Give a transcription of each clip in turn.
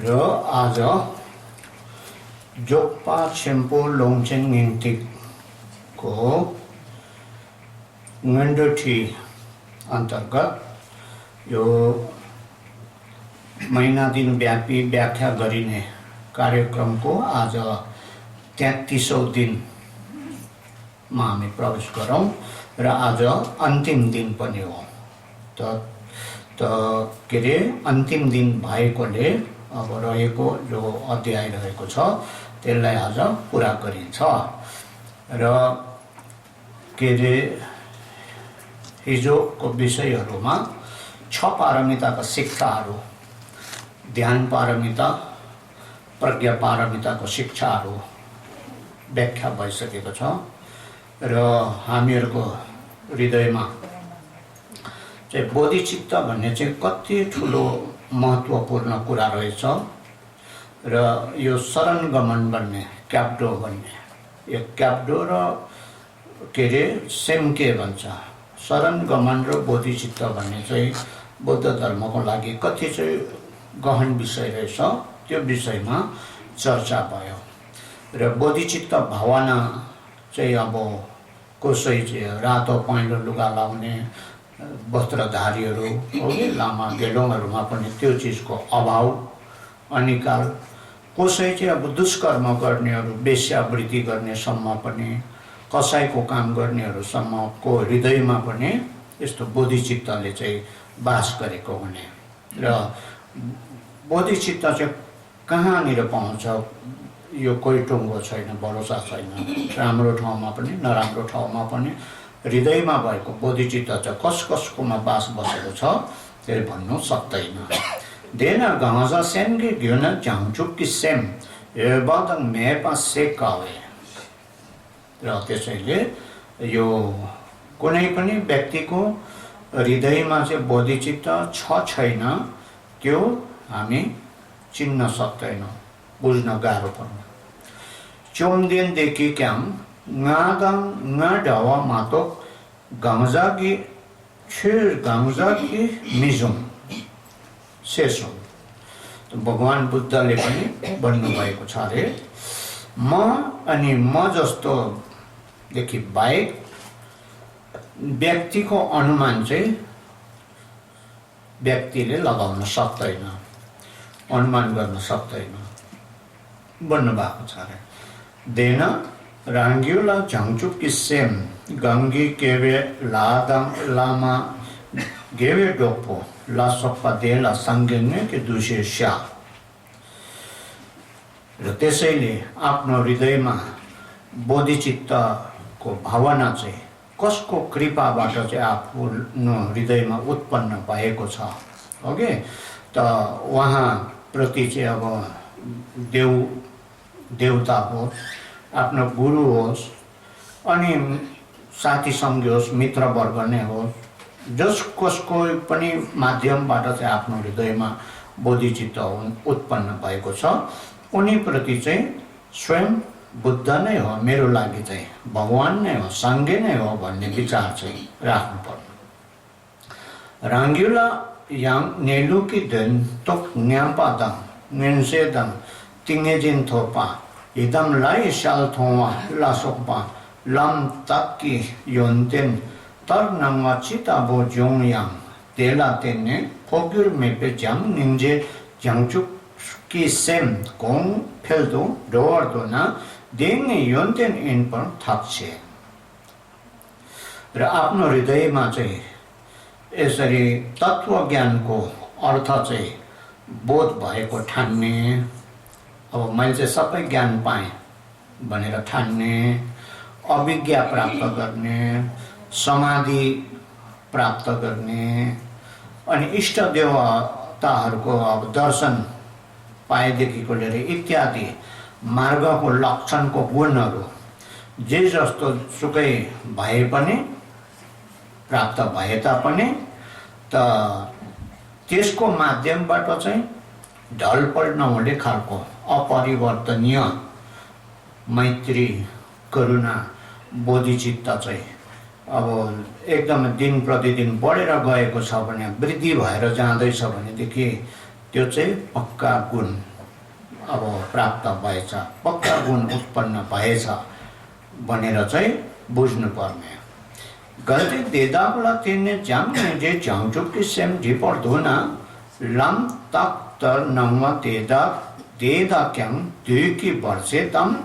र आज जोक्पा छिम्पो लोङचेन निम्तिको गण्डठी अन्तर्गत यो महिना दिनव्यापी व्याख्या गरिने कार्यक्रमको आज 33औं दिनमा हामी प्रवेश गरौँ र आज अन्तिम दिन पनि हो। के अरे अन्तिम दिन भएकोले अब रहेको जो अध्याय रहेको छ त्यसलाई आज पुरा गरिन्छ र के अरे हिजोको विषयहरूमा 6 पारमिताका शिक्षाहरू, ध्यान पारमिता, प्रज्ञा पारमिताको शिक्षाहरू व्याख्या भइसकेको छ र हामीहरूको हृदयमा चाहिँ बोधिचित्त भन्ने चाहिँ कति ठुलो महत्त्वपूर्ण कुरा रहेछ र यो शरण गमन भन्ने क्याप्डो भन्ने यो क्याप्डो र के अरे सेम्के भन्छ शरण गमन र बोधिचित्त भन्ने चाहिँ बौद्ध धर्मको लागि कति चाहिँ गहन विषय रहेछ। त्यो विषयमा चर्चा भयो र बोधिचित्त भावना चाहिँ अब कसै चाहिँ रातो पहेँलो लुगा लाउने वस्त्रधारीहरू हो कि लामा गेलुङहरूमा पनि त्यो चिजको अभाव अनिकाल, कसै चाहिँ अब दुष्कर्म गर्नेहरू, वेश्यावृत्ति गर्नेसम्म पनि, कसाईको काम गर्नेहरूसम्मको हृदयमा पनि यस्तो बोधिचित्तले चाहिँ बास गरेको हुने र बोधिचित्त चाहिँ कहाँनिर पाउँछ यो कोही टुङ्गो छैन, भरोसा छैन। राम्रो ठाउँमा पनि नराम्रो ठाउँमा पनि हृदयमा भएको बोधिचित्त चाहिँ कसकोमा बास बसेको छ त्यो भन्नु सक्दैन। देन गाँजा सेन कि घ्युन झाङचुक कि सेम बदङ मेपा सेकावे र त्यसैले यो कुनै पनि व्यक्तिको हृदयमा चाहिँ बोधिचित्त छ छैन त्यो हामी चिन्न सक्दैनौँ, बुझ्न गाह्रो पर्छ। चोमदेनदेखि क्याम ngagang ngadawa matok gamzagi chir gamzagi mizum सेसो भगवान बुद्धले पनि भन्नुभएको छ अरे म अनि म जस्तो देखि बाहेक व्यक्तिको अनुमान चाहिँ व्यक्तिले लगाउन सक्दैन, अनुमान गर्न सक्दैन भन्नुभएको छ अरे। देन राङ्ग्युला झाङचुक कि सेम गङ्गी केवे लामा गेवे डोप्पो ला सप्पा देला सङ्गेङ्गे कि दुसे स्या र त्यसैले आफ्नो हृदयमा बोधिचित्तको भावना चाहिँ कसको कृपाबाट चाहिँ आफ्नो हृदयमा उत्पन्न भएको छ हो कि त उहाँ प्रति चाहिँ अब देवता हो, आफ्नो गुरु होस् अनि साथी सङ्गी होस्, मित्रवर्ग नै होस्, कसको पनि माध्यमबाट चाहिँ आफ्नो हृदयमा बोधिचित्त उत्पन्न भएको छ उनीप्रति चाहिँ स्वयं बुद्ध नै हो, मेरो लागि चाहिँ भगवान नै हो, सङ्गे नै हो भन्ने विचार चाहिँ राख्नु पर्छ। राङ्ग्युला याङ नेलुकी देन तोक न्याम्पादङ मेन्सेदङ तिङ्गेजिन थोपा इदम लाई शाल थोवा लासोपा लम तक्की योन्तेन तर नंगा चिता बो जोंग यांग तेला तेने फोक्युर मेपे जंग निंजे जंगचुक की सेम कोंग फेल्दो डोर दो ना देंगे योन्तेन इन पर थक्छे र आफ्नो हृदयमा चाहिँ यसरी तत्व ज्ञानको अर्थ चाहिँ बोध भएको ठान्ने, अब मैले चाहिँ सबै ज्ञान पाएँ भनेर ठान्ने, अभिज्ञा प्राप्त गर्ने, समाधि प्राप्त गर्ने अनि इष्ट देवताहरूको अब दर्शन पाएदेखिको लिएर इत्यादि मार्गको लक्षणको गुणहरू जे जस्तो सुकै भए पनि प्राप्त भए तापनि त त्यसको माध्यमबाट चाहिँ ढलपल नहुने खालको अपरिवर्तनीय मैत्री, करुणा, बोधिचित्त चाहिँ अब एकदम दिन प्रतिदिन बढेर गएको छ भने, वृद्धि भएर जाँदैछ भनेदेखि त्यो चाहिँ पक्का गुण अब प्राप्त भएछ, पक्का गुण उत्पन्न भएछ भनेर चाहिँ बुझ्नुपर्ने। गल्ती देदाबला तिने जाम्ने जे जाउँचुकी सेम झिपर्धुना लम तक तर नंगवा देदा देदा क्याङ दुकी वर्षे तम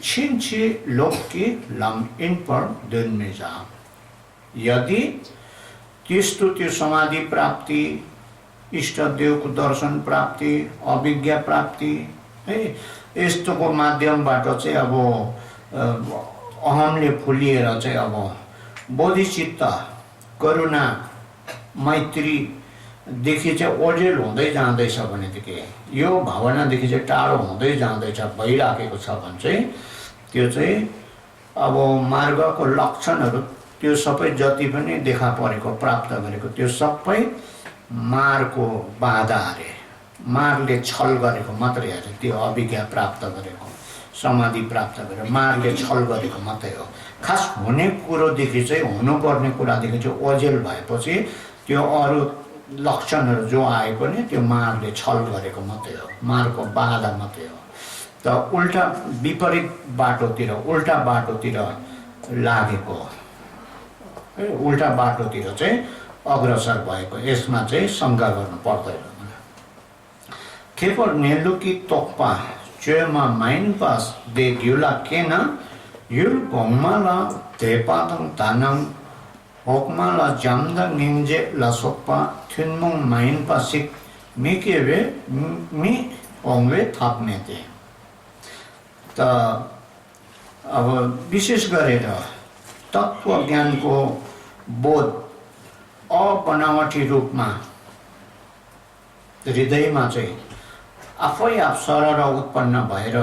छिन्छी लोकी लम इन पर दिन में जा। यदि त्यस्तो त्यो समाधि प्राप्ति, इष्ट देवको दर्शन प्राप्ति, अभिज्ञा प्राप्ति है यस्तोको माध्यमबाट चाहिँ अब अहमले फुलिएर चाहिँ अब बोधिचित्त, करुणा, मैत्री देखि चाहिँ ओझेल हुँदै जाँदैछ भनेदेखि, यो भावनादेखि चाहिँ टाढो हुँदै जाँदैछ भइराखेको छ भने चाहिँ त्यो चाहिँ अब मार्गको लक्षणहरू त्यो सबै जति पनि देखा परेको प्राप्त गरेको त्यो सबै मारको बाधा अरे, मारले छल गरेको मात्रै अरे। त्यो अभिज्ञा प्राप्त गरेको, समाधि प्राप्त गरेको मारले छल गरेको मात्रै हो। खास हुने कुरोदेखि चाहिँ, हुनुपर्ने कुरादेखि चाहिँ ओझेल भएपछि त्यो अरू लक्षणहरू जो आए पनि त्यो मारले छल गरेको मात्रै हो, मारको बाधा मात्रै हो। त उल्टा विपरीत बाटोतिर, उल्टा बाटोतिर लागेको, उल्टा बाटोतिर चाहिँ अग्रसर भएको, यसमा चाहिँ शङ्का गर्नु पर्दैन। केपर नेलुकी तोक्पा चेमा माइन पास दे ग्युला केन युल गोङमाला धेपादङ तानङ होकमाला जाम्दा निन्जे लसोक्पा थुन्मुङ माइन पासिक मिकेवे मि ओङवे थाप्ने थे। त अब विशेष गरेर तत्व ज्ञानको बोध अपनावटी रूपमा हृदयमा चाहिँ आफै आफ सरर उत्पन्न भएर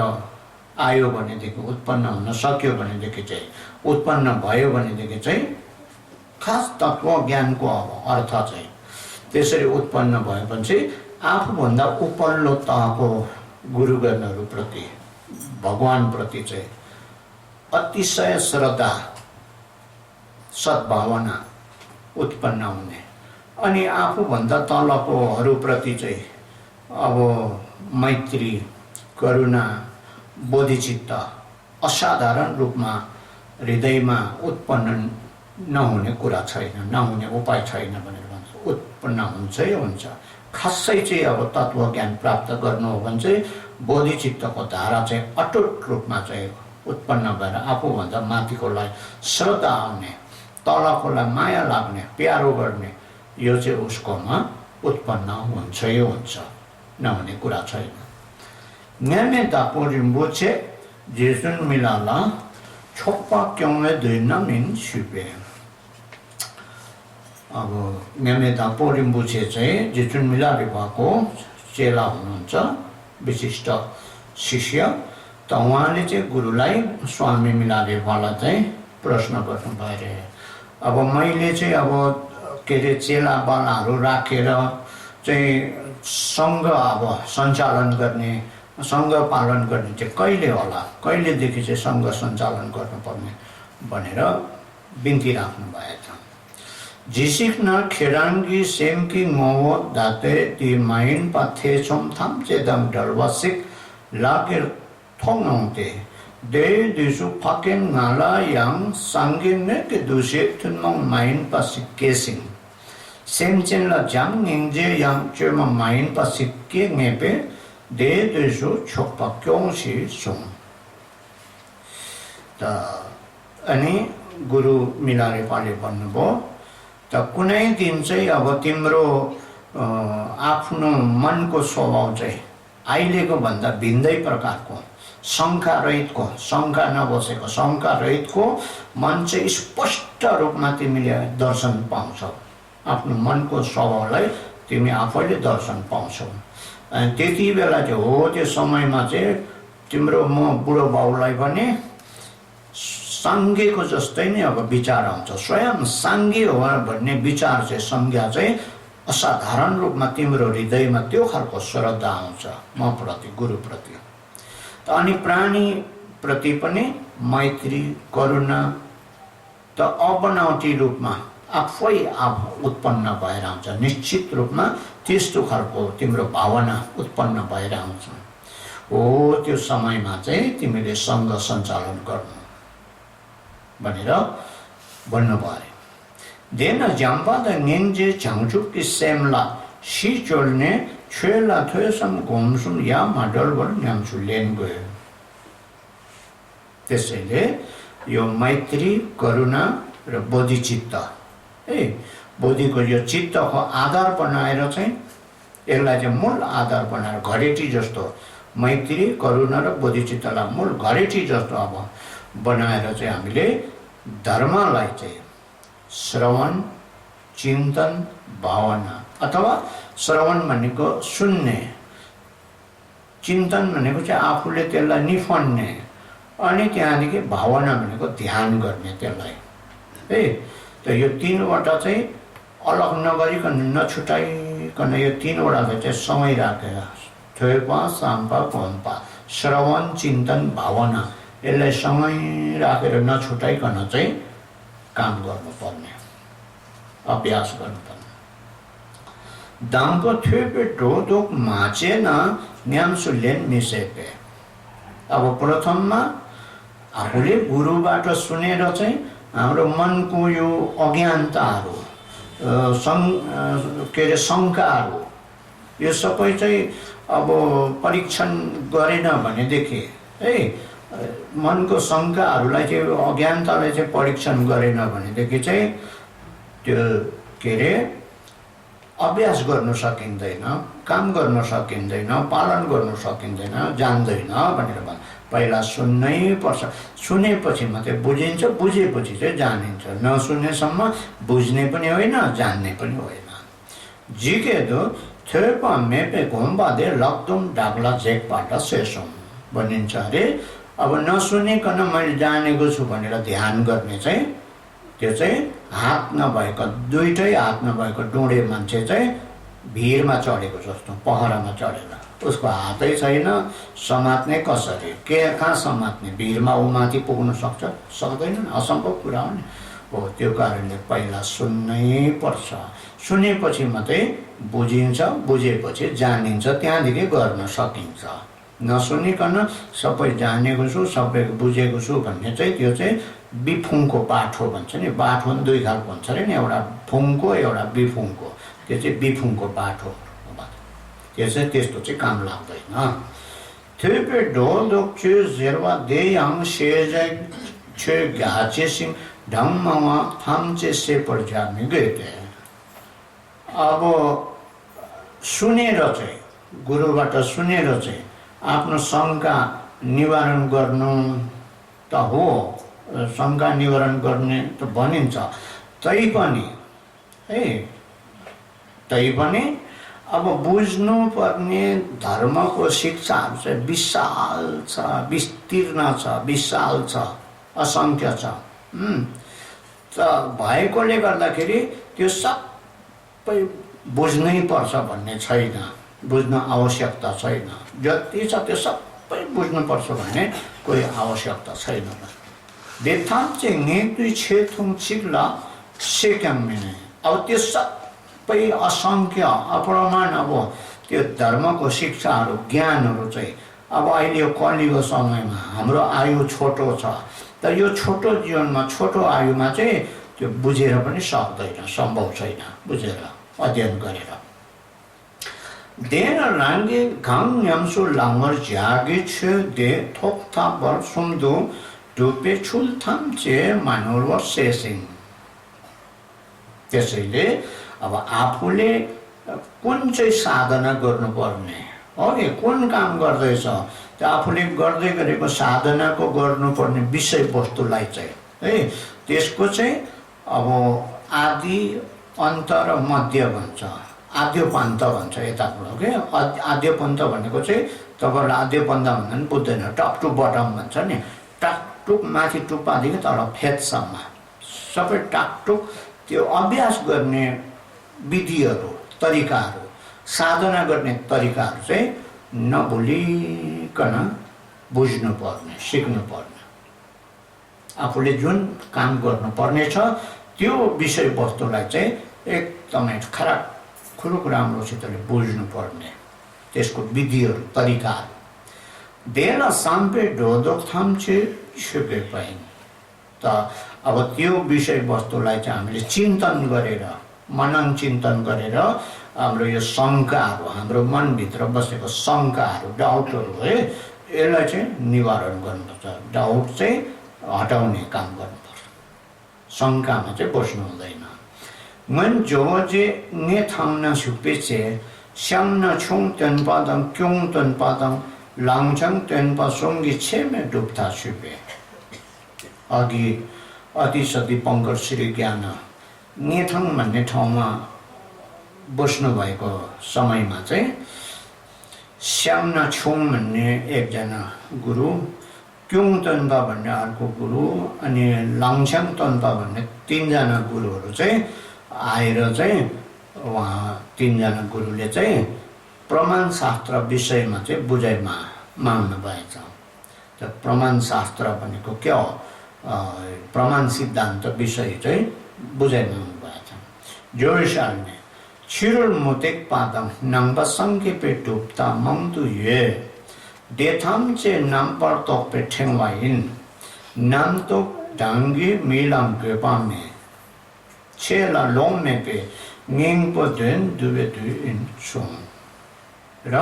आयो भनेदेखि, उत्पन्न हुन सक्यो भनेदेखि चाहिँ, उत्पन्न भयो भनेदेखि चाहिँ खास तत्व ज्ञानको अर्थ चाहिँ त्यसरी उत्पन्न भएपछि आफूभन्दा उपल्लो तहको गुरुगणहरूप्रति, भगवानप्रति चाहिँ अतिशय श्रद्धा, सद्भावना उत्पन्न हुने। अनि आफूभन्दा तलकोहरूप्रति चाहिँ अब मैत्री, करुणा, बोधिचित्त असाधारण रूपमा हृदयमा उत्पन्न नहुने कुरा छैन, नहुने उपाय छैन भनेर भन्छ। उत्पन्न हुन्छै हुन्छ। खासै चाहिँ अब तत्व ज्ञान प्राप्त गर्नु हो भने चाहिँ बोधिचित्तको धारा चाहिँ अटुट रूपमा चाहिँ उत्पन्न भएर आफूभन्दा माथिकोलाई श्रद्धा आउने, तलकोलाई माया लाग्ने, प्यारो गर्ने, यो चाहिँ उसकोमा उत्पन्न हुन्छै हुन्छ, नहुने कुरा छैन। न्यामे दापो रिम्बोछे जेसुन मिलाला छोप्पा क्योंवे दुइना मिन सुपे। अब न्यामे दापो रिम्बोछे चाहिँ जेसुन मिला विभागको चेला हुनुहुन्छ, विशिष्ट शिष्य। त उहाँले चाहिँ गुरुलाई, स्वामी मिलादेवालाई चाहिँ प्रश्न गर्नु भइरहे। अब मैले चाहिँ अब के अरे चेला बालाहरू राखेर चाहिँ सङ्घ अब सञ्चालन गर्ने, सङ्घ पालन गर्ने चाहिँ कहिले होला, कहिलेदेखि चाहिँ सङ्घ सञ्चालन गर्नुपर्ने भनेर बिन्ती राख्नु भएछ। झिसिक्न खेराङ्गी सेमकी मोहो दाते ती माइन पाथे छोम थाम चेदम डलवासिक लागेर थोङते दे दिसु फाकेन नाला याङ सांगिन ने के दुसे थुनमङ माइन पासिक केसिङ सेमचेन ला जाङ निङजे याङ चेमा माइन पासिक के नेपे दे दिसु छोपा क्योंसी सुङ। त अनि गुरु मिलारेपाले भन्नुभयो, त कुनै दिन चाहिँ अब तिम्रो आफ्नो मनको स्वभाव चाहिँ अहिलेको भन्दा भिन्दै प्रकारको, शङ्का रहितको, शङ्का नबसेको, शङ्का रहितको मन चाहिँ स्पष्ट रूपमा तिमीले दर्शन पाउँछौ। आफ्नो मनको स्वभावलाई तिमी आफैले दर्शन पाउँछौ। अनि त्यति बेला चाहिँ हो, त्यो समयमा चाहिँ तिम्रो म बुढो बाउलाई पनि साङ्गेको जस्तै नै अब विचार आउँछ। स्वयं साङ्गे हो भन्ने विचार चाहिँ, संज्ञा चाहिँ असाधारण रूपमा तिम्रो हृदयमा त्यो खालको श्रद्धा आउँछ म प्रति, गुरुप्रति। त अनि प्राणीप्रति पनि मैत्री, करुणा त अबनावटी रूपमा आफै आफ उत्पन्न भएर आउँछ। निश्चित रूपमा त्यस्तो खालको तिम्रो भावना उत्पन्न भएर आउँछ। हो त्यो समयमा चाहिँ तिमीले सङ्घ सञ्चालन गर्नु भनेर भन्नुभयो अरे। Then Zampa the निन्जे झाङचुकी Semla C चोल्ने Chhela थोसम घुमसुम yeah माडलबाट न्याम्सु lane गयो। त्यसैले यो मैत्री करुणा र बोधिचित्त है, बोधिको यो चित्तको आधार बनाएर चाहिँ यसलाई चाहिँ मूल आधार बनाएर घरेटी जस्तो मैत्री करुणा र बोधिचित्तलाई मूल घरेटी जस्तो अब बनाएर चाहिँ हामीले धर्मलाई चाहिँ श्रवण चिन्तन भावना अथवा श्रवण भनेको सुन्ने, चिन्तन भनेको चाहिँ आफूले त्यसलाई निफान्ने, अनि त्यहाँदेखि भावना भनेको ध्यान गर्ने त्यसलाई है। त यो तीनवटा चाहिँ अलग नगरिकन नछुटाइकन यो तीनवटालाई चाहिँ सँगै राखेर थोपा साम्पा घोम्पा श्रवण चिन्तन भावना यसलाई सँगै राखेर नछुटाइकन चाहिँ काम गर्नुपर्ने, अभ्यास गर्नुपर्ने। दाम्पो थ्वेपे ढोधोक माचेन न्याम्सुलेन मिसेपे। अब प्रथममा आफूले गुरुबाट सुनेर चाहिँ हाम्रो मनको यो अज्ञानताहरू के अरे शङ्काहरू यो सबै चाहिँ अब परीक्षण गरेन भनेदेखि है, मनको शङ्काहरूलाई चाहिँ अज्ञानतालाई चाहिँ परीक्षण गरेन भनेदेखि चाहिँ त्यो के अरे अभ्यास गर्न सकिँदैन, काम गर्न सकिँदैन, पालन गर्न सकिँदैन, जान्दैन भनेर भन्छ। पहिला सुन्नै पर्छ, सुनेपछि मात्रै बुझिन्छ, बुझेपछि चाहिँ जानिन्छ, नसुनेसम्म बुझ्ने पनि होइन जान्ने पनि होइन। जिकेदो थेपा मेपे घुम्बादे लक्दुम डाग्ला झेकबाट सेसौँ भनिन्छ अरे। अब नसुनिकन मैले जानेको छु भनेर ध्यान गर्ने चाहिँ त्यो चाहिँ हात नभएको, दुइटै हात नभएको डुँडे मान्छे चाहिँ भिरमा चढेको जस्तो, पहरामा चढेर उसको हातै छैन, समात्ने कसरी, के कहाँ समात्ने, भिरमा ऊ माथि पुग्न सक्छ, सक्दैन, असम्भव कुरा हो नि। हो त्यो कारणले पहिला सुन्नै पर्छ, सुनेपछि मात्रै बुझिन्छ, बुझेपछि जानिन्छ, त्यहाँदेखि गर्न सकिन्छ। नसुनिकन सबै जानेको छु सबै बुझेको छु भन्ने चाहिँ त्यो चाहिँ बिफुङको बाठो भन्छ नि। बाठो पनि दुई खालको हुन्छ अरे नि, एउटा फुङको एउटा बिफुङको, त्यो चाहिँ बिफुङको बाठो, त्यो चाहिँ त्यस्तो चाहिँ काम लाग्दैन। थेपे ढोलढोक छु जेर्वा देयाङ सेजै छु घाचेसिङ ढङ्गमा थाम्चे सेपर जामी गए। अब सुनेर चाहिँ गुरुबाट सुनेर चाहिँ आफ्नो शङ्का निवारण गर्नु त हो, शङ्का निवारण गर्ने त भनिन्छ, तैपनि है तैपनि अब बुझ्नुपर्ने धर्मको शिक्षाहरू चाहिँ विशाल छ, विस्तीर्ण छ, विशाल छ, असङ्ख्य छ। त भएकोले गर्दाखेरि त्यो सबै बुझ्नै पर्छ भन्ने छैन, बुझ्न आवश्यकता छैन। जति छ त्यो सबै बुझ्नुपर्छ भन्ने कोही आवश्यकता छैन। बेथाम चाहिँ नेतुई छेथुङ चिग्ला सेक्याम्मिने। अब त्यो सबै असङ्ख्य अप्रमाण अब त्यो धर्मको शिक्षाहरू ज्ञानहरू चाहिँ अब अहिले यो कलिको समयमा हाम्रो आयु छोटो छ, तर यो छोटो जीवनमा छोटो आयुमा चाहिँ त्यो बुझेर पनि सक्दैन, सम्भव छैन बुझेर अध्ययन गरेर। देन लाङ्गे घाङ न्याम्सु लामर ज्यागे छे दे थोक्था बर सुम्दु डुपे छुलथाम चे मानोर सेसिङ। त्यसैले अब आफूले कुन चाहिँ साधना गर्नुपर्ने, अघि कुन काम गर्दैछ त्यो आफूले गर्दै गरेको साधनाको गर्नुपर्ने विषयवस्तुलाई चाहिँ है त्यसको चाहिँ अब आदि अन्त र मध्य भन्छ, आद्योपन्त भन्छ यताबाट के। आद्योपन्त भनेको चाहिँ तपाईँहरूले आद्योपन्त भन्दा पनि बुझ्दैन, टप टु बटम भन्छ नि। टाकटुक माथि टुप्पादेखि तल फेदसम्म सबै टाकटुक त्यो अभ्यास गर्ने विधिहरू, तरिकाहरू, साधना गर्ने तरिकाहरू चाहिँ नभुलिकन बुझ्नुपर्ने, सिक्नुपर्ने। आफूले जुन काम गर्नुपर्ने छ त्यो विषयवस्तुलाई चाहिँ एकदमै खुरुक राम्रोसितले बुझ्नुपर्ने, त्यसको विधिहरू, तरिकाहरू। देला साम्पे ढोदोक थाम्चे छुपे पाइन त अब त्यो विषय वस्तुलाई चाहिँ हामीले चिन्तन गरेर मनन चिन्तन गरेर हाम्रो यो शङ्काहरू हाम्रो मनभित्र बसेको शङ्काहरू डाउटहरू है यसलाई चाहिँ निवारण गर्नुपर्छ डाउट चाहिँ हटाउने काम गर्नुपर्छ शङ्कामा चाहिँ बस्नु हुँदैन मन जोजे ने थाम्न छुपेचे श्याम्न छुङ तेनपादङ क्युङ तेनपादङ लाङचङ तेनपा सोङ्गी छेमे डुब्था छुपे अघि अति सती पङ्कर श्री ज्ञान नेथाङ भन्ने ठाउँमा बस्नु भएको समयमा चाहिँ श्याम्न छुङ भन्ने एकजना गुरु क्युङ तन्पा भन्ने अर्को गुरु अनि लाङछ्याङ तन्पा भन्ने तीनजना गुरुहरू चाहिँ आएर चाहिँ उहाँ तीनजना गुरुले चाहिँ प्रमाण शास्त्र विषयमा चाहिँ बुझाइमा माग्नु भएछ त प्रमाण शास्त्र भनेको के हो प्रमाण सिद्धान्त विषय चाहिँ बुझाइमा माग्नु भएछ जोडिसाल्ने छिरुल मुतेक पादम नम्बा सङ्केपे डुब्ता मङ्तु ये देथाम्चे नाम्पर तोकपे ठेङ्वाइन नामतोक ढाङ्गी मिलाम गेपामे छेला लोमे पे ङेङपो धुन दुबे दुइन सुङ र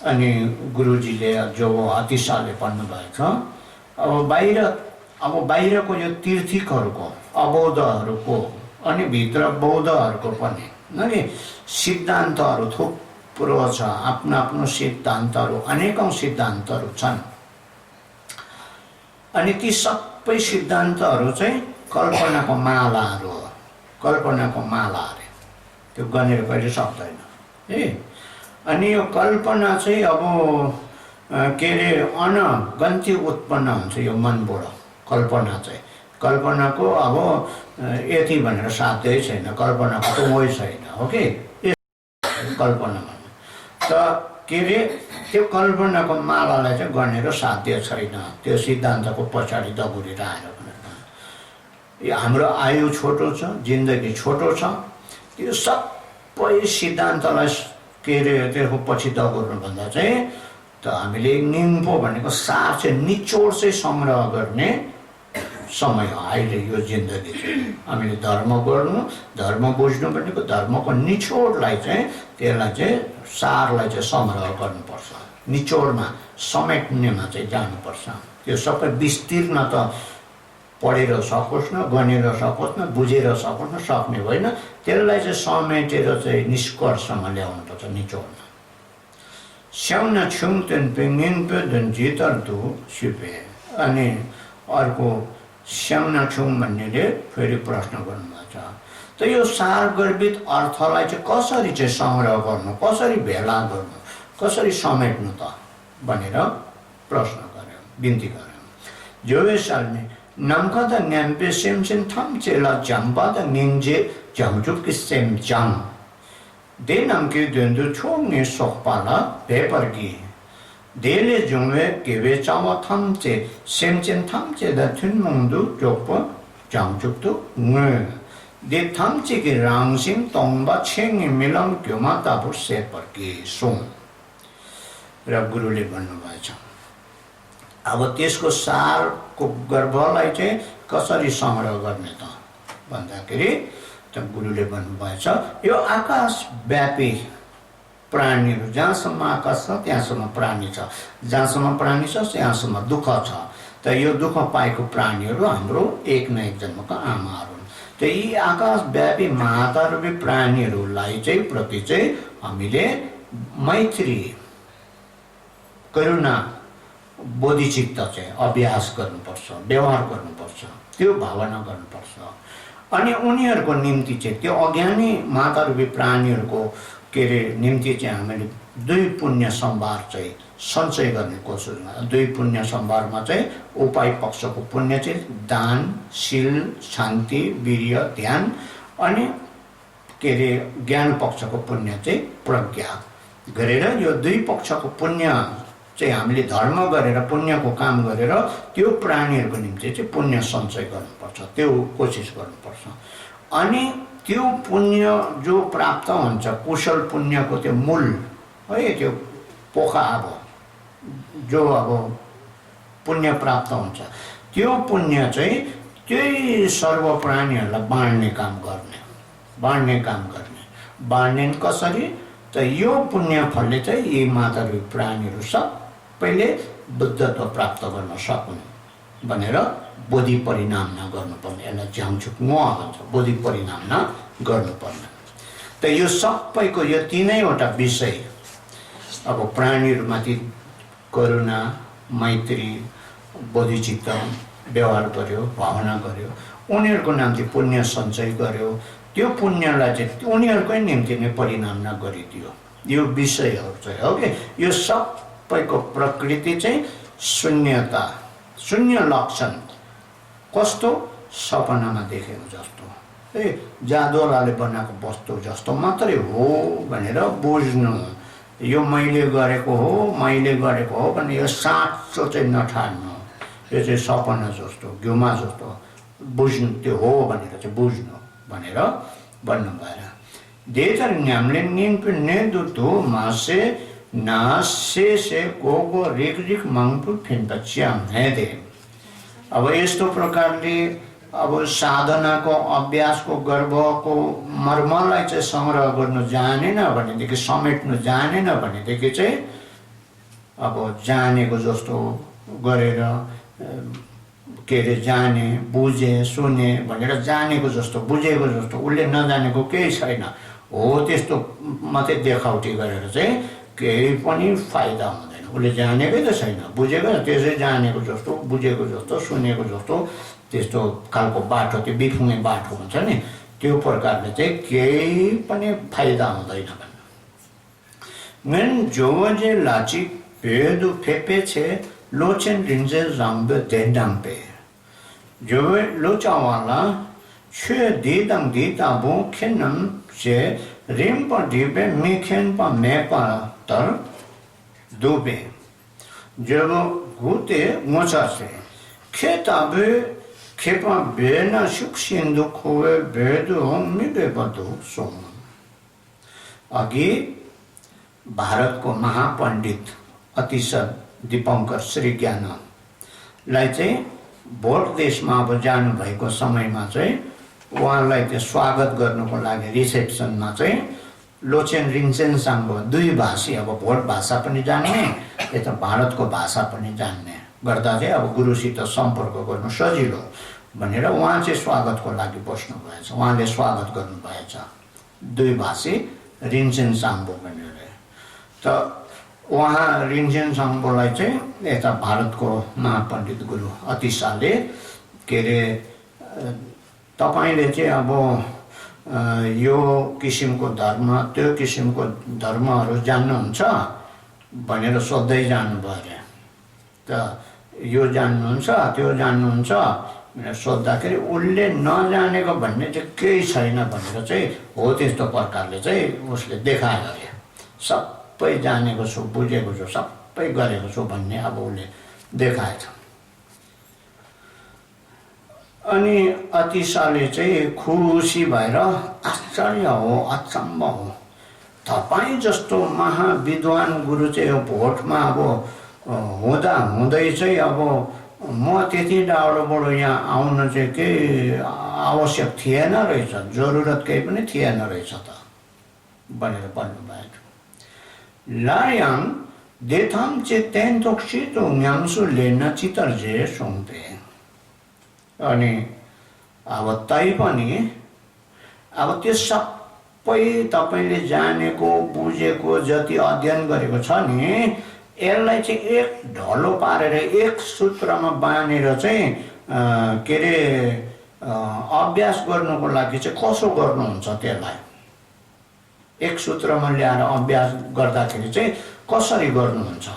अनि गुरुजीले जो अतिशाले पढ्नुभएको छ अब बाहिरको यो तीर्थिकहरूको अबौद्धहरूको अनि भित्र बौद्धहरूको पनि अनि सिद्धान्तहरू थुप्रो छ आफ्नो आफ्नो सिद्धान्तहरू अनेकौं सिद्धान्तहरू छन् अनि ती सबै सिद्धान्तहरू चाहिँ कल्पनाको मालाहरू हो कल्पनाको माला अरे त्यो गनेर कहिले सक्दैन है अनि यो कल्पना चाहिँ अब के अरे अनगन्ती उत्पन्न हुन्छ यो मनबाट कल्पना चाहिँ कल्पनाको अब यति भनेर साध्यै छैन कल्पनाको त वही छैन हो कि कल्पना भन्नु त के अरे त्यो कल्पनाको मालालाई चाहिँ गनेर साध्य छैन त्यो सिद्धान्तको पछाडि दगुरेर आएर हाम्रो आयु छोटो छ जिन्दगी छोटो छ त्यो सबै सिद्धान्तलाई के अरे त्यसको पछि दगुर्नुभन्दा चाहिँ त हामीले निम्पो भनेको सार चाहिँ निचोड चाहिँ सङ्ग्रह गर्ने समय हो अहिले यो जिन्दगी चाहिँ हामीले धर्म गर्नु धर्म बुझ्नु भनेको धर्मको निचोडलाई चाहिँ त्यसलाई चाहिँ सारलाई चाहिँ सङ्ग्रह गर्नुपर्छ निचोडमा समेट्नेमा चाहिँ जानुपर्छ त्यो सबै विस्तीर्ण त पढेर सकोस् न गनेर सकोस् न बुझेर सकोस् न सक्ने होइन त्यसलाई चाहिँ समेटेर चाहिँ निष्कर्षमा ल्याउनुपर्छ निचोडमा स्याउन छुङ तेन पेङ्गिङ पे धन जितर दु सिपे अनि अर्को स्याउन छुङ भन्नेले फेरि प्रश्न गर्नुभएको छ त यो सारगर्भित अर्थलाई चाहिँ कसरी चाहिँ सङ्ग्रह गर्नु कसरी भेला गर्नु कसरी समेट्नु त भनेर प्रश्न गर्यो बिन्ती गर्यो जोवेसालले नम्कदा न्याम्पे सेमसेन थाम्चेला जाम्बादा निङ्जे झम्झुक्की सेमजाङ दे नम्के द्वन्द्व छोङ्गे सोक्पाला भेपर्गी देले जुङ्वे केवे चावा थाम्चे सेमचेन थाम्चे दा थुनमुङ्दु जोक्पो झम्झुक्तु ङे दे थाम्चे कि राङसिङ तोङ्बा छेङ्गे मिलम क्योमा तापु सेपर्गी सोङ र गुरुले भन्नुभएछ अब त्यसको सारको गर्भलाई चाहिँ कसरी सङ्ग्रह गर्ने त भन्दाखेरि त गुरुले भन्नुभएछ यो आकाश व्यापी प्राणीहरू जहाँसम्म आकाश छ त्यहाँसम्म प्राणी छ जहाँसम्म प्राणी छ त्यहाँसम्म दुःख छ त यो दुःख पाएको प्राणीहरू हाम्रो एक न एक जन्मको आमाहरू हुन् त यी आकाश व्यापी महातारूपी प्राणीहरूलाई चाहिँ प्रति चाहिँ हामीले मैत्री करुणा बोधिचित्त चाहिँ अभ्यास गर्नुपर्छ व्यवहार गर्नुपर्छ त्यो भावना गर्नुपर्छ अनि उनीहरूको निम्ति चाहिँ त्यो अज्ञानी मातारूपी प्राणीहरूको के अरे निम्ति चाहिँ हामीले दुई पुण्य सम्भार चाहिँ सञ्चय गर्ने कोसिसमा दुई पुण्य सम्भारमा चाहिँ उपाय पक्षको पुण्य चाहिँ दान शील शान्ति वीर्य ध्यान अनि के अरे ज्ञान पक्षको पुण्य चाहिँ प्रज्ञा गरेर यो दुई पक्षको पुण्य चाहिँ हामीले धर्म गरेर पुण्यको काम गरेर त्यो प्राणीहरूको निम्ति चाहिँ पुण्य सञ्चय गर्नुपर्छ त्यो कोसिस गर्नुपर्छ अनि त्यो पुण्य जो प्राप्त हुन्छ कुशल पुण्यको त्यो मूल है त्यो पोखा अब जो अब पुण्य प्राप्त हुन्छ त्यो पुण्य चाहिँ त्यही सर्व प्राणीहरूलाई बाँड्ने काम गर्ने बाँड्ने कसरी त यो पुण्य फलले चाहिँ यी मातृ प्राणीहरू सबैले बुद्धत्व प्राप्त गर्न सकुन् भनेर बोधि परिणाम नगर्नुपर्ने, यसलाई झ्याङछुक भन्छ, बोधि परिणाम नगर्नुपर्ने। त यो सबैको यो तीनैवटा विषय अब प्राणीहरूमाथि करुणा, मैत्री, बोधिचित्त व्यवहार गर्यो, भावना गर्यो, उनीहरूको निम्ति पुण्य सञ्चय गर्यो, त्यो पुण्यलाई चाहिँ उनीहरूकै निम्ति नै परिणाम नगरिदियो। यो विषयहरू चाहिँ हो कि यो सबैको प्रकृति चाहिँ शून्यता, शून्य लक्षण कस्तो सपनामा देखेको जस्तो, जादुवालाले बनाएको वस्तु जस्तो मात्रै हो भनेर बुझ्नु। यो मैले गरेको हो भने यो साँचो चाहिँ नठान्नु, यो चाहिँ सपना जस्तो, घिउमा जस्तो बुझ्नु, त्यो हो भनेर चाहिँ बुझ्नु भनेर भन्नुभयो। देतर न्यामले निम्पु नेदुतु मासे नासे से गोगो रिक रिक मांगपु फिन्पा च्याम हेदे। अब यस्तो प्रकारले अब साधनाको अभ्यासको गर्भको मर्मलाई चाहिँ संग्रह गर्नु जानेन भनेदेखि, समेट्नु जानेन भनेदेखि चाहिँ अब जानेको जस्तो गरेर के अरे जाने, बुझे, सुने भनेर जानेको जस्तो, बुझेको जस्तो, उसले नजानेको केही छैन हो, त्यस्तो मात्रै देखाउटी गरेर चाहिँ केही पनि फाइदा हुँदैन। उसले जानेकै त छैन, बुझेकै त्यसै जानेको जस्तो, बुझेको जस्तो, सुनेको जस्तो त्यस्तो खालको बाटो, त्यो बिफुङ्गे बाटो हुन्छ नि, त्यो प्रकारले चाहिँ केही पनि फाइदा हुँदैन भन्नु। मेन जोजे लाची पेदु फेपे छे लोचेन रिन्जे जाम्बे देन्डाम्पे जो लोचावाला छे दिदङ दिताबो खेनम से रिम्प डिबे मिखेन पा मेपा तर दुबे जब गुते मोचा से खेताबे खेपा बेना सुख सिंधु खोवे बेदु मिबे बदु सोम। अघि भारतको महापण्डित अतिशय दीपंकर श्री ज्ञानलाई चाहिँ भोट देशमा अब जानुभएको समयमा चाहिँ उहाँलाई त्यो स्वागत गर्नुको लागि रिसेप्सनमा चाहिँ लोचेन रिन्चेन साङ्गो दुई भाषी, अब भोट भाषा पनि जान्ने यता भारतको भाषा पनि जान्ने गर्दा चाहिँ अब गुरुसित सम्पर्क गर्नु सजिलो भनेर उहाँ चाहिँ स्वागतको लागि बस्नु भएछ। उहाँले स्वागत गर्नुभएछ दुई भाषी रिन्चेन साङ्गो भनेर। त उहाँ रिन्चेन साङ्गोलाई चाहिँ यता भारतको महापण्डित गुरु अतिशाले के अरे तपाईँले चाहिँ अब यो किसिमको धर्म त्यो किसिमको धर्महरू जान्नुहुन्छ भनेर सोध्दै जानुभयो अरे। त यो जान्नुहुन्छ त्यो जान्नुहुन्छ भनेर सोद्धाखेरि उसले नजानेको भन्ने चाहिँ केही छैन भनेर चाहिँ हो त्यस्तो प्रकारले चाहिँ उसले देखायो अरे। सबै जानेको छु, बुझेको छु, सबै गरेको छु भन्ने अब उसले देखाएछ। अनि अतिशाले चाहिँ खुसी भएर आश्चर्य हो, अचम्म हो, तपाईँ जस्तो महाविद्वान गुरु चाहिँ भोटमा अब हुँदा हुँदै चाहिँ अब म त्यति टाढोबाट यहाँ आउन चाहिँ केही आवश्यक थिएन रहेछ, जरुरत केही पनि थिएन रहेछ त भनेर भन्नुभएको। लायाङ देथाम चाहिँ तेन्तोक्सितो न्याम्सु लेन चितर्जे सोङ्पे। अनि अब तैपनि अब त्यो सबै तपाईँले जानेको बुझेको जति अध्ययन गरेको छ नि यसलाई चाहिँ एक ढलो पारेर एक सूत्रमा बाँधेर चाहिँ के अरे अभ्यास गर्नुको लागि चाहिँ कसो गर्नुहुन्छ त्यसलाई एक सूत्रमा ल्याएर अभ्यास गर्दाखेरि चाहिँ कसरी गर्नुहुन्छ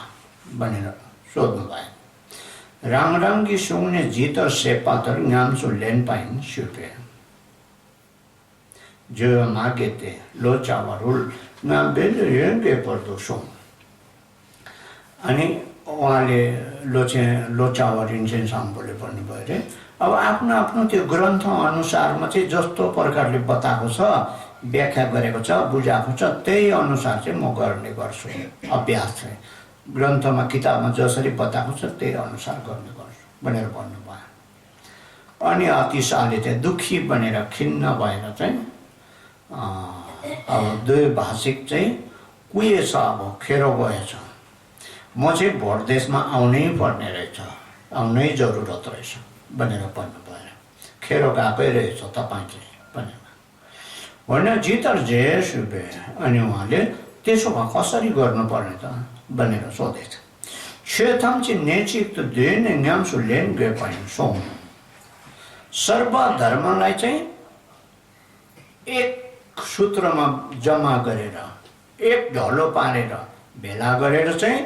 भनेर सोध्नु भयो। राङराङ्गी सुङ्ने जितर सेपातर न्याम्सु लेन पाइन सुपे जो मागेते लोचावा रुल बेलु यङ्गे पर्दो सुङ। अनि उहाँले लोचावा रिन्चेन साम्पोले भन्नुभयो अरे अब आफ्नो आफ्नो त्यो ग्रन्थ अनुसारमा चाहिँ जस्तो प्रकारले बताएको छ, व्याख्या गरेको छ, बुझाएको छ, त्यही अनुसार चाहिँ म गर्ने गर्छु अभ्यास चाहिँ। ग्रन्थमा किताबमा जसरी बताएको छ त्यही अनुसार गर्ने गर्छु भनेर भन्नुभयो। अनि अतिशाले चाहिँ दुःखी बनेर खिन्न भएर चाहिँ अब द्वैभाषिक चाहिँ कुहिएछ, अब खेरो गएछ, म चाहिँ भोट देशमा आउनै पर्ने रहेछ, आउनै जरुरत रहेछ भनेर भन्नुभयो। खेरो गएकै रहेछ तपाईँ चाहिँ भनेर भने जितर जे सुबे। अनि उहाँले त्यसो भए कसरी गर्नुपर्ने त भनेर सोधेछ। क्षेत्रम चाहिँ नेचिक त दुई नै न्याम्सु लेन गए पाइन् सोम। सर्वधर्मलाई चाहिँ एक सूत्रमा जम्मा गरेर, एक ढलो पारेर भेला गरेर चाहिँ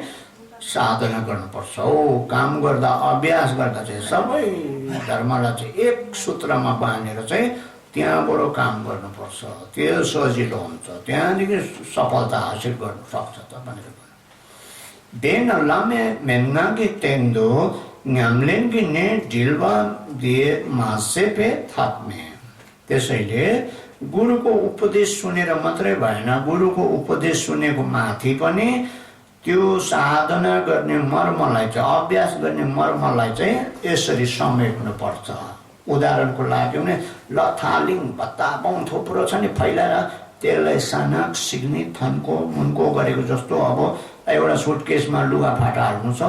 साधना गर्नुपर्छ हो। काम गर्दा अभ्यास गर्दा चाहिँ सबै धर्मलाई चाहिँ एक सूत्रमा बाँधेर चाहिँ त्यहाँबाट काम गर्नुपर्छ, त्यो सजिलो हुन्छ, त्यहाँदेखि सफलता हासिल गर्नु सक्छ त भनेर भन्नु। बेन लामे मेन्नाकी तेन्दो न्याम्लेनकी ने ढिल्वा दिए मासेपे थाप्मे। त्यसैले गुरुको उपदेश सुनेर मात्रै भएन, गुरुको उपदेश सुनेको माथि पनि त्यो साधना गर्ने मर्मलाई चाहिँ, अभ्यास गर्ने मर्मलाई चाहिँ यसरी समेट्नुपर्छ। उदाहरणको लागि भने लथालिङ भत्ताबौँ थुप्रो छ नि फैलाएर त्यसलाई सानाक सिग्ने थन्को मुन्को गरेको जस्तो अब एउटा सुटकेसमा लुगा फाटा हाल्नु छ,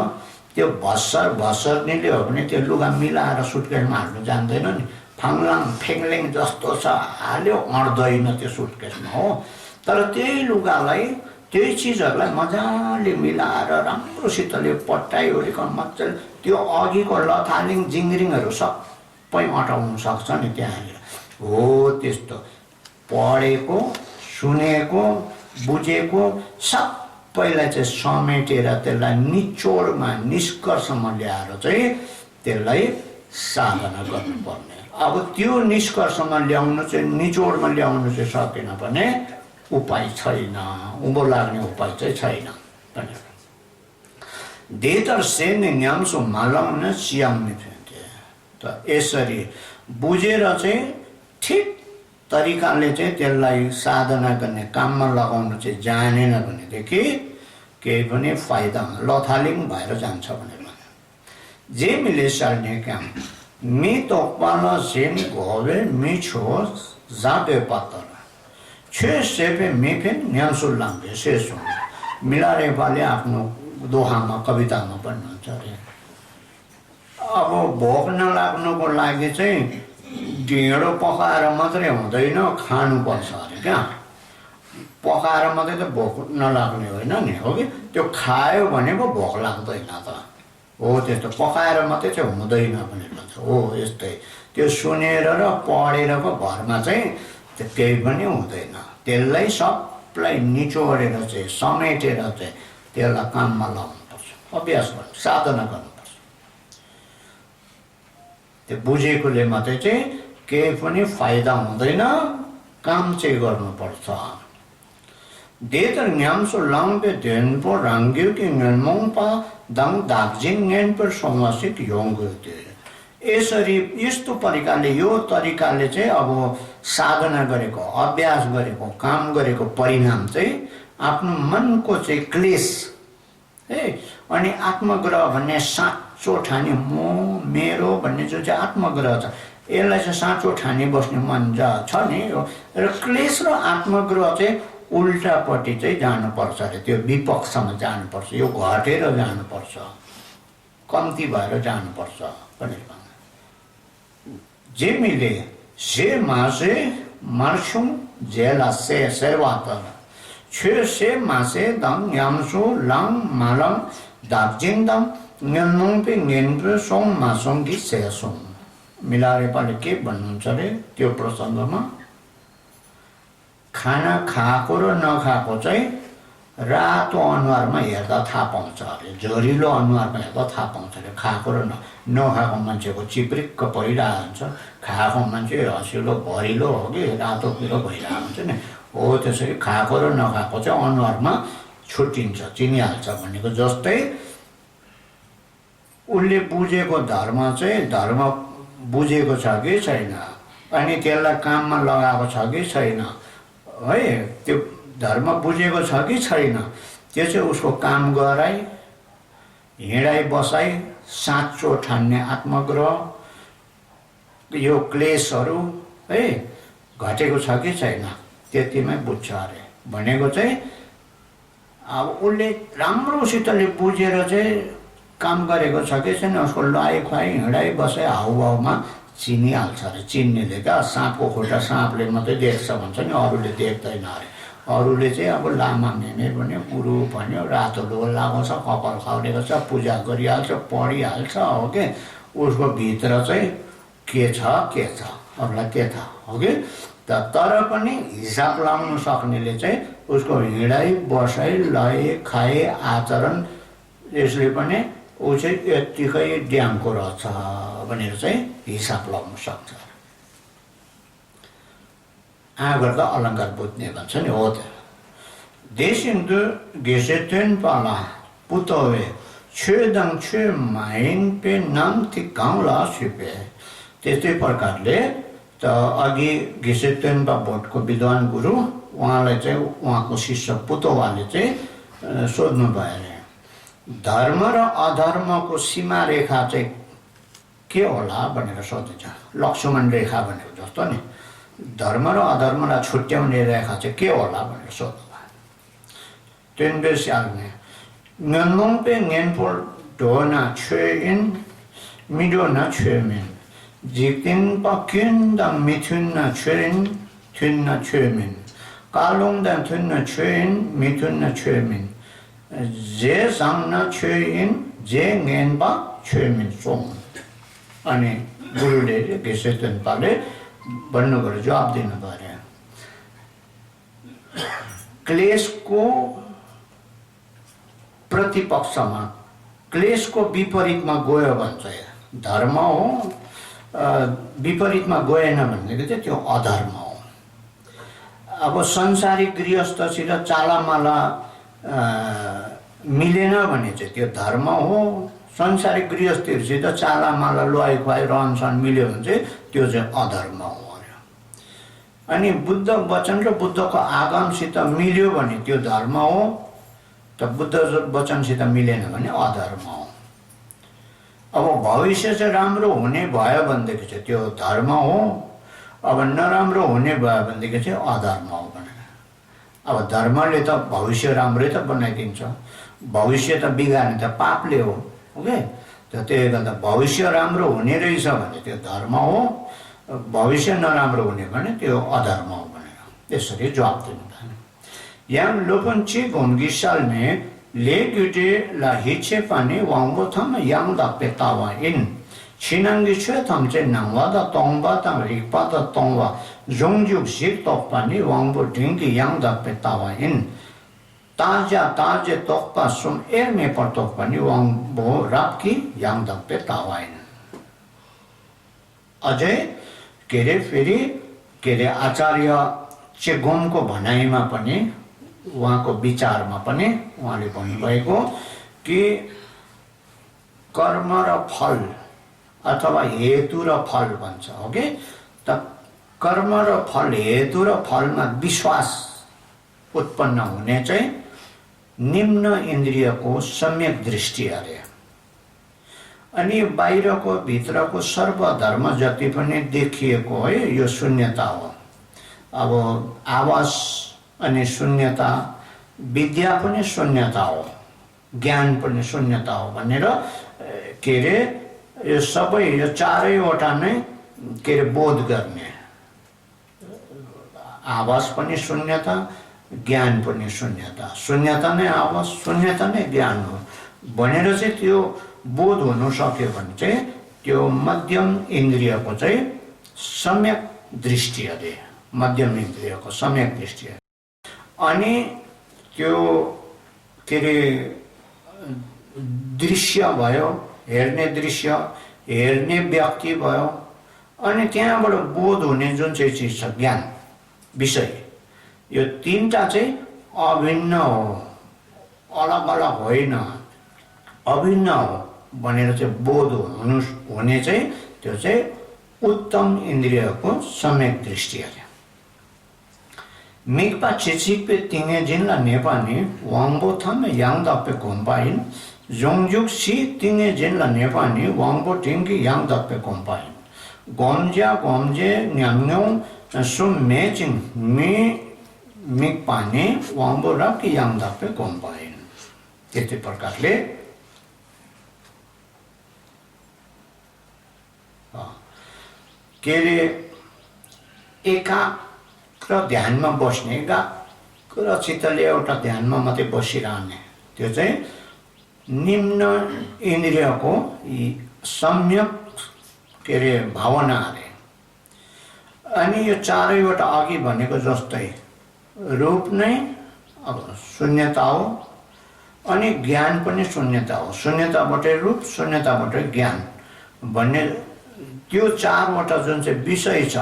त्यो भसर्नेले हो भने त्यो लुगा मिलाएर सुटकेसमा हाल्नु जान्दैन नि, फाङलाङ फेङलेङ जस्तो छ, हाल्यो अड्दैन त्यो सुटकेसमा हो। तर त्यही लुगालाई, त्यही चिजहरूलाई मजाले मिलाएर राम्रोसितले पट्टाइओरिकन मजाले त्यो अघिको लथालिङ जिङ्रिङहरू सबै अटाउनु सक्छ नि त्यहाँनिर। हो त्यस्तो पढेको, सुनेको, बुझेको सबैलाई चाहिँ समेटेर त्यसलाई निचोडमा, निष्कर्षमा ल्याएर चाहिँ त्यसलाई साधना गर्नुपर्ने। अब त्यो निष्कर्षमा ल्याउनु चाहिँ, निचोडमा ल्याउनु चाहिँ सकेन भने उपाय छैन, उँभो लाग्ने उपाय चाहिँ छैन भनेर। देतर सेन न्याम्सो मालाउन सियाउने थियो। त यसरी बुझेर चाहिँ ठिक तरिकाले चाहिँ त्यसलाई साधना गर्ने, काममा लगाउनु चाहिँ जानेन भनेदेखि केही पनि फाइदा हुँदैन, लथालिङ भएर जान्छ भनेर भन्यो। जे मिले सर्ने काम मी तोकपाला सेन घोवे मी छो जापे पातर छे सेपे मेफेन न्यासो लाङ्गे शेष हुन्छ। मिलारेपाले आफ्नो दोहामा, कवितामा भन्नुहुन्छ अरे अब भोक नलाग्नुको लागि चाहिँ ढिँडो पकाएर मात्रै हुँदैन, खानुपर्छ अरे क्या। पकाएर मात्रै त भोक नलाग्ने होइन नि, हो कि? त्यो खायो भने पो भोक लाग्दैन त, हो त्यस्तो पकाएर मात्रै चाहिँ हुँदैन भनेर भन्छ। हो यस्तै त्यो सुनेर र पढेरको भरमा चाहिँ त्यो केही पनि हुँदैन। त्यसलाई सबलाई निचोडेर चाहिँ, समेटेर चाहिँ त्यसलाई काममा लगाउनुपर्छ, अभ्यास गर्नु, साधना गर्नुपर्छ। त्यो बुझेकोले मात्रै चाहिँ केही पनि फाइदा हुँदैन, काम चाहिँ गर्नुपर्छ। देतर न्याम्सो लाङपे धेनपो राङ्ग्यो कि न्यनमोङपा दाङ दार्जिङ न्यानपर समासिक योङ्गो थियो। यसरी यस्तो प्रकारले, यो तरिकाले चाहिँ अब साधना गरेको, अभ्यास गरेको, काम गरेको परिणाम चाहिँ आफ्नो मनको चाहिँ क्लेश है, अनि आत्मग्रह भन्ने साँचो ठानी म मेरो भन्ने जो चाहिँ आत्मग्रह छ, यसलाई चाहिँ साँचो ठानी बस्ने मन छ नि, र क्लेश र आत्मग्रह चाहिँ उल्टापट्टि चाहिँ जानुपर्छ अरे, त्यो विपक्षमा जानुपर्छ, यो घटेर जानुपर्छ, कम्ती भएर जानुपर्छ भनेर भन्नु। जेमिले से मासे मार्छौँ जेला से सेवातर छे से मासे दङ यामसो लाङ मालङ दार्जिङ दङ न्यनोङपे न्यनप्रे सोङ मासोङ कि सेसोङ। मिलारेपाले के भन्नुहुन्छ अरे त्यो प्रसङ्गमा, खाना खाएको र नखाएको चाहिँ रातो अनुहारमा हेर्दा थाहा पाउँछ अरे, झरिलो अनुहारमा हेर्दा थाहा पाउँछ अरे। खाएको र नखाएको मान्छेको चिप्रिक्क परिरहेको हुन्छ, खाएको मान्छे हँसिलो भरिलो हो कि रातो पिरो भइरहेको हुन्छ नि, हो त्यसरी खाएको र नखाएको चाहिँ अनुहारमा छुट्टिन्छ, चिनिहाल्छ भनेको जस्तै उसले बुझेको धर्म चाहिँ, धर्म बुझेको छ कि छैन, अनि त्यसलाई काममा लगाएको छ कि छैन है, त्यो धर्म बुझेको छ कि छैन, त्यो चाहिँ उसको काम गराइ हिँडाइ बसाइ साँचो ठान्ने आत्मग्रह यो क्लेशहरू है घटेको छ कि छैन त्यतिमै बुझ्छ अरे। भनेको चाहिँ अब उसले राम्रोसितले बुझेर चाहिँ काम गरेको छ कि छैन उसको लहाइ खुवाइ हिँडाइ बसाइ हाउभाउमा चिनिहाल्छ अरे। चिन्नेले क्या साँपको खुट्टा साँपले मात्रै देख्छ भन्छ नि, अरूले देख्दैन अरे। अरूले चाहिँ अब लामा मेमे भन्यो, गुरु भन्यो, रातो लुगा लगाउँछ, कपाल खाउरेको छ, पूजा गरिहाल्छ, पढिहाल्छ हो कि। उसको भित्र चाहिँ के छ अरूलाई के थाहा हो कि। तर पनि हिसाब लाउन सक्नेले चाहिँ उसको हिँडाइ बसाइ लय खाए आचरण यसले पनि ऊ चाहिँ यत्तिकै ड्याङको रहेछ भनेर चाहिँ हिसाब लाउन सक्छ। आगर अलङ्कार बुझ्ने भन्छ नि हो त। देशिन्दु गेसेटेन पाला पुतवे छेदङ छे माइन पे नाम थी गाउँला सिपे। त्यस्तै प्रकारले त अघि गेसेटेनपा भोटको विद्वान गुरु उहाँलाई चाहिँ उहाँको शिष्य पुतोवाले चाहिँ सोध्नु भयो अरे धर्म र अधर्मको सीमा रेखा चाहिँ के होला भनेर सोधिन्छ। लक्ष्मण रेखा भनेको जस्तो नि धर्म र अधर्मलाई छुट्याउने रेखा चाहिँ के होला भनेर सोध्नु भयो। त्यहाँदेखि स्याल्ने नन्मोङ पे ङेनपोल ढोना छेइन मिडो न छेमिन जिक्तिन पक्युन द मिथुन न छेइन थुन न छेमिन कालोङ द थुन न छेइन मिथुन न छेमिन जे साङ न छेइन जे ङेनपा छेमिन सोङ। अनि गुरुले गेसेटेनपाले भन्नुको जवाब दिनु पर्यो। क्लेशको प्रतिपक्षमा क्लेशको विपरीतमा गयो भने चाहिँ धर्म हो, विपरीतमा गएन भनेको चाहिँ त्यो अधर्म हो। अब संसारिक गृहस्थसित चालामाला मिलेन भने चाहिँ त्यो धर्म हो। संसारिक गृहस्थीहरूसित चालामाला लुहाइ खुवाइ रहनसहन मिल्यो भने चाहिँ त्यो चाहिँ अधर्म हो। अनि बुद्ध वचन र बुद्धको आगमसित मिल्यो भने त्यो धर्म हो, त बुद्ध वचनसित मिलेन भने अधर्म हो। अब भविष्य चाहिँ राम्रो हुने भयो भनेदेखि चाहिँ त्यो धर्म हो, अब नराम्रो हुने भयो भनेदेखि चाहिँ अधर्म हो भनेर। अब धर्मले त भविष्य राम्रै त बनाइदिन्छ, भविष्य त बिगार्ने त पापले हो ओके। त त्यसले गर्दा भविष्य राम्रो हुने रहेछ भने त्यो धर्म हो, भविष्य नराम्रो हुने भने त्यो अधर्म हो भनेर यसरी जवाब दिनु भयो। याम लोपन्ची घुम्गिसाल्ने लेग्युटे ला हिचे पानी वाङ्गो थम याङ दा पेतावा इन छिनाङ्गी छे थम चाहिँ नाङ्वा दा तोङबा ता रिक्पा दा तोङवा जोङजुक झिक तोक पानी वाङ्गो ढिङ्गी याङ दा पेतावा इन ताजा ताजे तोक्पा सुम एर्मे पर तोक पानी वाङ्गो रापकी याङ दा पेतावा इन। अझै के अरे फेरि के अरे आचार्य चेगोमको भनाइमा पनि उहाँको विचारमा पनि उहाँले भन्नुभएको कि कर्म र फल अथवा हेतु र फल भन्छ हो कि। त कर्म र फल हेतु र फलमा विश्वास उत्पन्न हुने चाहिँ निम्न इन्द्रियको सम्यक दृष्टि अरे। अनि बाहिरको भित्रको सर्वधर्म जति पनि देखिएको है यो शून्यता हो। अब आवास अनि शून्यता, विद्या पनि शून्यता हो, ज्ञान पनि शून्यता हो भनेर के अरे यो सबै यो चारैवटा नै के अरे बोध गर्ने। आवास पनि शून्यता, ज्ञान पनि शून्यता, शून्यता नै आवास, शून्यता नै ज्ञान हो भनेर चाहिँ त्यो बोध हुन सक्यो भने चाहिँ त्यो मध्यम इन्द्रियको चाहिँ सम्यक दृष्टि अरे, मध्यम इन्द्रियको सम्यक दृष्टि। अनि त्यो के अरे दृश्य भयो, हेर्ने दृश्य, हेर्ने व्यक्ति भयो, अनि त्यहाँबाट बोध हुने जुन चाहिँ चिज छ ज्ञान विषय, यो तीनटा चाहिँ अभिन्न हो, अलग अलग होइन, अभिन्न हो भनेर चाहिँ बोध हुने चाहिँ त्यो चाहिँ उत्तम इन्द्रियको सम्यक दृष्टि अरे। मिकपा चिचिकपे तिङे जिनला नेपानी वाङ्बो थम याङ दपे घुम्पाइन Zhongjuk si tinge jen la nepani wangbo tingi yang dakpe kompayin. Gomje nyamnyong sum me jing mi mikpani wangbo rapki yang dakpe kompayin. त्यस्तै प्रकारले के अरे एकाग्र ध्यानमा बस्ने एकाग्र चित्तले एउटा ध्यानमा मात्रै बसिरहने त्यो चाहिँ निम्न इन्द्रियको सम्यक के अरे भावना अरे अनि यो चारैवटा अघि भनेको जस्तै रूप नै अब शून्यता हो अनि ज्ञान पनि शून्यता हो शून्यताबाटै रूप शून्यताबाटै ज्ञान भन्ने त्यो चारवटा जुन चाहिँ विषय छ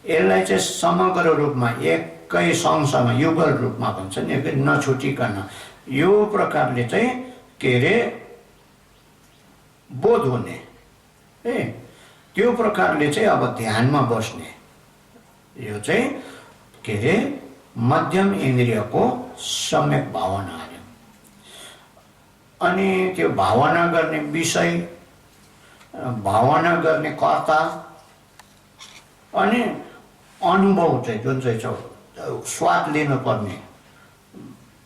यसलाई चाहिँ समग्र रूपमा एकै सँगसँगै युगल रूपमा भन्छ नि नछुटिकन यो प्रकारले चाहिँ के अरे बोध हुने ए त्यो प्रकारले चाहिँ अब ध्यानमा बस्ने यो चाहिँ के अरे मध्यम इन्द्रियको सम्यक भावना अरे अनि त्यो भावना गर्ने विषय भावना गर्ने कर्ता अनि अनुभव चाहिँ जुन चाहिँ छ स्वाद लिनुपर्ने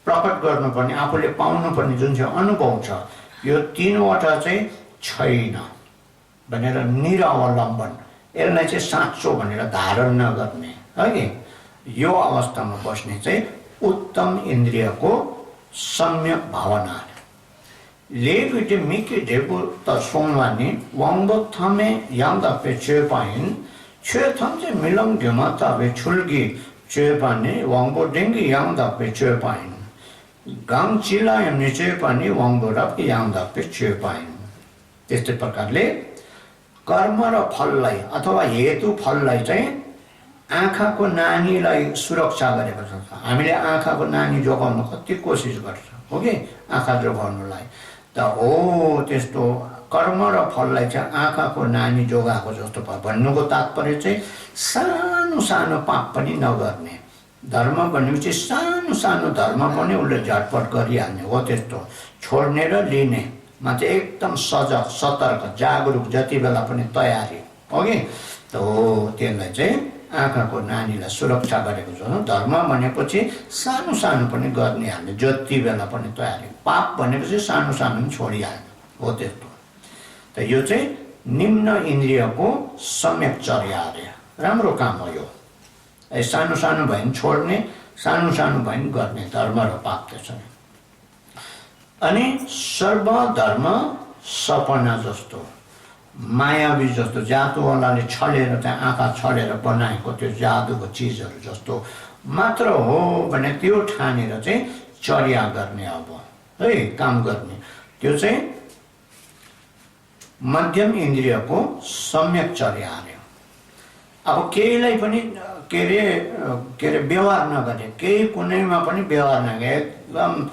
प्रकट गर्नुपर्ने आफूले पाउनुपर्ने जुन चाहिँ अनुभव छ यो तीनवटा चाहिँ छैन भनेर निरअवलम्बन यसलाई चाहिँ साँचो भनेर धारण नगर्ने है यो अवस्थामा बस्ने चाहिँ उत्तम इन्द्रियको सम्यक भावना लेबिटे मिके डेबु त सोंवानी वांगबो थमे यांदा पे चेपाइन छे थमजे मिलम गेमाता बे छुलगी चेपाने वांगबो डेंगी यांदा पे चेपाइन गांग चिला एमने चेपाने वांगबो रप यांदा पे चेपाइन त्यस्तै प्रकारले कर्म र फललाई अथवा हेतु फललाई चाहिँ आँखाको नानीलाई सुरक्षा गरेको छ हामीले आँखाको नानी जोगाउन कति कोसिस गर्छ हो के आँखा जोगाउनलाई त हो त्यस्तो कर्म र फललाई चाहिँ आँखाको नानी जोगाएको जस्तो भन्नुको तात्पर्य चाहिँ सानो सानो पाप पनि नगर्ने धर्म भनेपछि सानो सानो धर्म पनि उसले झटपट गरिहाल्ने हो त्यस्तो छोड्ने र लिने मा चाहिँ एकदम सजग सतर्क जागरुक जति बेला पनि तयारी हो कि त हो त्यसलाई चाहिँ आँखाको नानीलाई सुरक्षा गरेको छ धर्म भनेपछि सानो सानो पनि गर्ने हाल्ने जति बेला पनि तयारी पाप भनेपछि सानो सानो पनि छोडिहाल्ने हो त्यस्तो त यो चाहिँ निम्न इन्द्रियको सम्यक चर्या अरे राम्रो काम हो यो सानो सानो भयो भने छोड्ने सानो सानो भयो भने गर्ने धर्म र पाप त्यसो अनि सर्वधर्म सपना जस्तो मायावी जस्तो जादुवालाले छलेर त्यहाँ आँखा छलेर बनाएको त्यो जादुको चिजहरू जस्तो मात्र हो भने त्यो ठानेर चाहिँ चर्या गर्ने अब है काम गर्ने त्यो चाहिँ मध्यम इन्द्रियको सम्यक चर्या अरे अब केहीलाई पनि के अरे व्यवहार नगर्ने केही कुनैमा पनि व्यवहार नगरे एकदम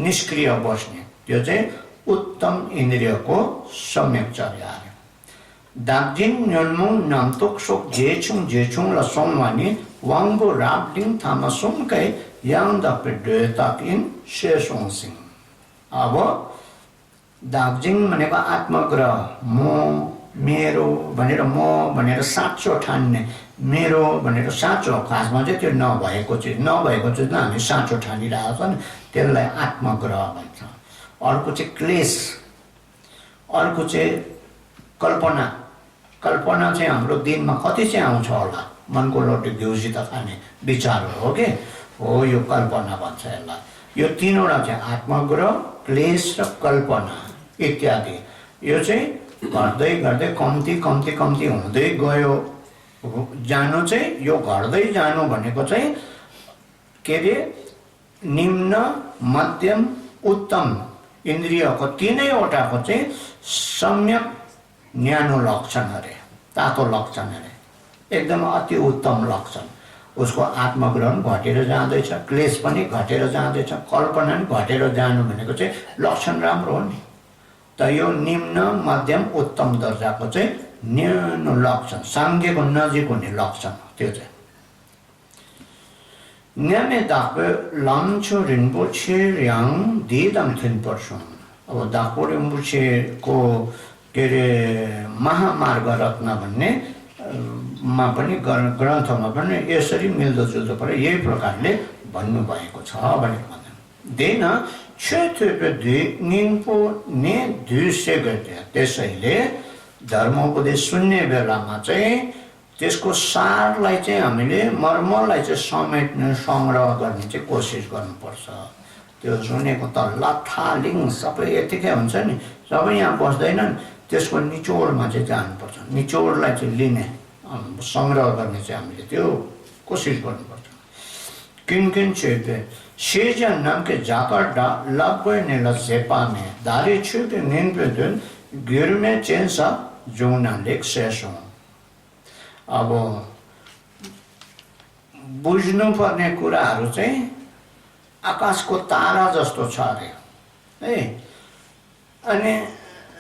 निष्क्रिय बस्ने त्यो चाहिँ उत्तम इन्द्रियको सम्यक चर्या अरे दार्जिङ न्योन्मुङ नामतोक सोक जेछुङ ल सोङवानी वाङबो राबलिङ थामासोङकै याङ दपे डोयताक इन शेषोङसिङ अब दार्जिङ भनेको आत्मग्रह म मेरो भनेर साँचो ठान्ने मेरो भनेर साँचो खासमा चाहिँ त्यो नभएको चिज हामी साँचो ठानिरहेको छ नि त्यसलाई आत्मग्रह भन्छ अर्को चाहिँ क्लेश अर्को चाहिँ कल्पना चाहिँ हाम्रो दिनमा कति चाहिँ आउँछ होला मनको लोटे घिउसित खाने विचारहरू हो कि हो यो कल्पना भन्छ यसलाई यो तीनवटा चाहिँ आत्मग्रह क्लेश र कल्पना इत्यादि यो चाहिँ घट्दै गर्दै कम्ती हुँदै गयो जानु चाहिँ यो घट्दै जानु भनेको चाहिँ के अरे निम्न मध्यम उत्तम इन्द्रियको तीनैवटाको चाहिँ सम्यक न्यानो लक्षण अरे तातो लक्षण अरे एकदम अति उत्तम लक्षण उसको आत्मग्रहण घटेर जाँदैछ क्लेश पनि घटेर जाँदैछ कल्पना पनि घटेर जानु भनेको चाहिँ लक्षण राम्रो हो नि त यो निम्न मध्यम उत्तम दर्जाको चाहिँ न्यानो लक्षण साङ्गेको नजिक हुने लक्षण त्यो चाहिँ न्यामे दापे लाम्छो रिन्पोछे र्याङ दिदम थिन पर्छौँ अब दाकोरिम्बुछेको के अरे महामार्ग रत्न भन्ने मा पनि ग्रन्थमा पनि यसरी मिल्दोजुल्दो पऱ्यो यही प्रकारले भन्नुभएको छ भनेर भन्दा देन निम्पो ने दृश्य गर्थे त्यसैले धर्मोपदेश सुन्ने बेलामा चाहिँ त्यसको सारलाई चाहिँ हामीले मर्मलाई चाहिँ समेट्ने संग्रह गर्ने चाहिँ कोसिस गर्नुपर्छ त्यो सुनेको त लथालिङ सबै यतिकै हुन्छ नि सबै यहाँ बस्दैनन् त्यसको निचोडमा चाहिँ जानुपर्छ निचोडलाई चाहिँ लिने संग्रह गर्ने चाहिँ हामीले त्यो कोसिस गर्नुपर्छ किन चेपे सेजन नाम के जाकर्डा लब्बे नेल जेपामे दारी छुपे निनपे दुन गिरमे चेन्सा जोना लेख सेसो अब बुझ्नुपर्ने कुराहरू चाहिँ आकाशको तारा जस्तो छ अरे है अनि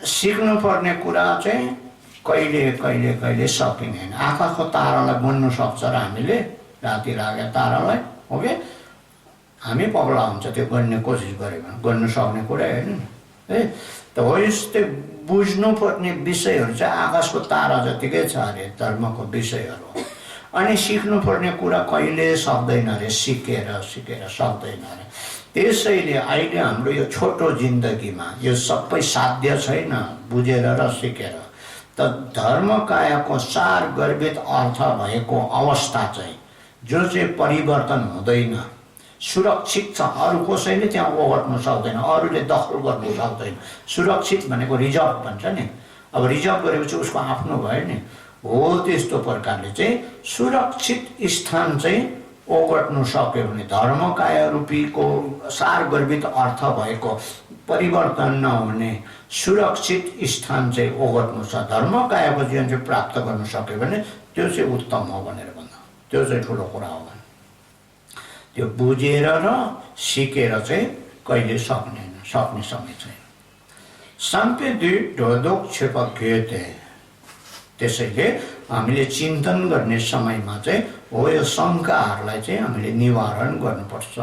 सिक्नुपर्ने कुरा चाहिँ कहिले कहिले कहिले सकिँदैन आकाशको तारालाई बन्नु सक्छ र हामीले राति लागेको तारालाई हो कि हामी पगला हुन्छ त्यो गर्ने कोसिस गऱ्यो भने गर्नु सक्ने कुरा होइन नि है त हो यस्तै बुझ्नुपर्ने विषयहरू चाहिँ आकाशको तारा जतिकै छ अरे धर्मको विषयहरू अनि सिक्नुपर्ने कुरा कहिले सक्दैन अरे सिकेर सक्दैन अरे त्यसैले अहिले हाम्रो यो छोटो जिन्दगीमा यो सबै साध्य छैन बुझेर र सिकेर त धर्मकायाको सार गर्भित अर्थ भएको अवस्था चाहिँ जो चाहिँ परिवर्तन हुँदैन सुरक्षित छ अरू कसैले त्यहाँ ओगट्न सक्दैन अरूले दखल गर्न सक्दैन सुरक्षित भनेको रिजर्भ भन्छ नि अब रिजर्भ गरेपछि उसको आफ्नो भयो नि हो त्यस्तो प्रकारले चाहिँ सुरक्षित स्थान चाहिँ ओगट्नु सक्यो भने धर्मकाय रूपीको सार गर्भित अर्थ भएको परिवर्तन नहुने सुरक्षित स्थान चाहिँ ओगट्नु छ धर्मकायको जीवन चाहिँ प्राप्त गर्न सक्यो भने त्यो चाहिँ उत्तम हो भनेर भन्दा त्यो चाहिँ ठुलो कुरा हो त्यो बुझेर र सिकेर चाहिँ कहिले सक्ने समय छैन सम्पे दुई ढोदोक छेप घेते त्यसैले हामीले चिन्तन गर्ने समयमा चाहिँ हो यो शङ्काहरूलाई चाहिँ हामीले निवारण गर्नुपर्छ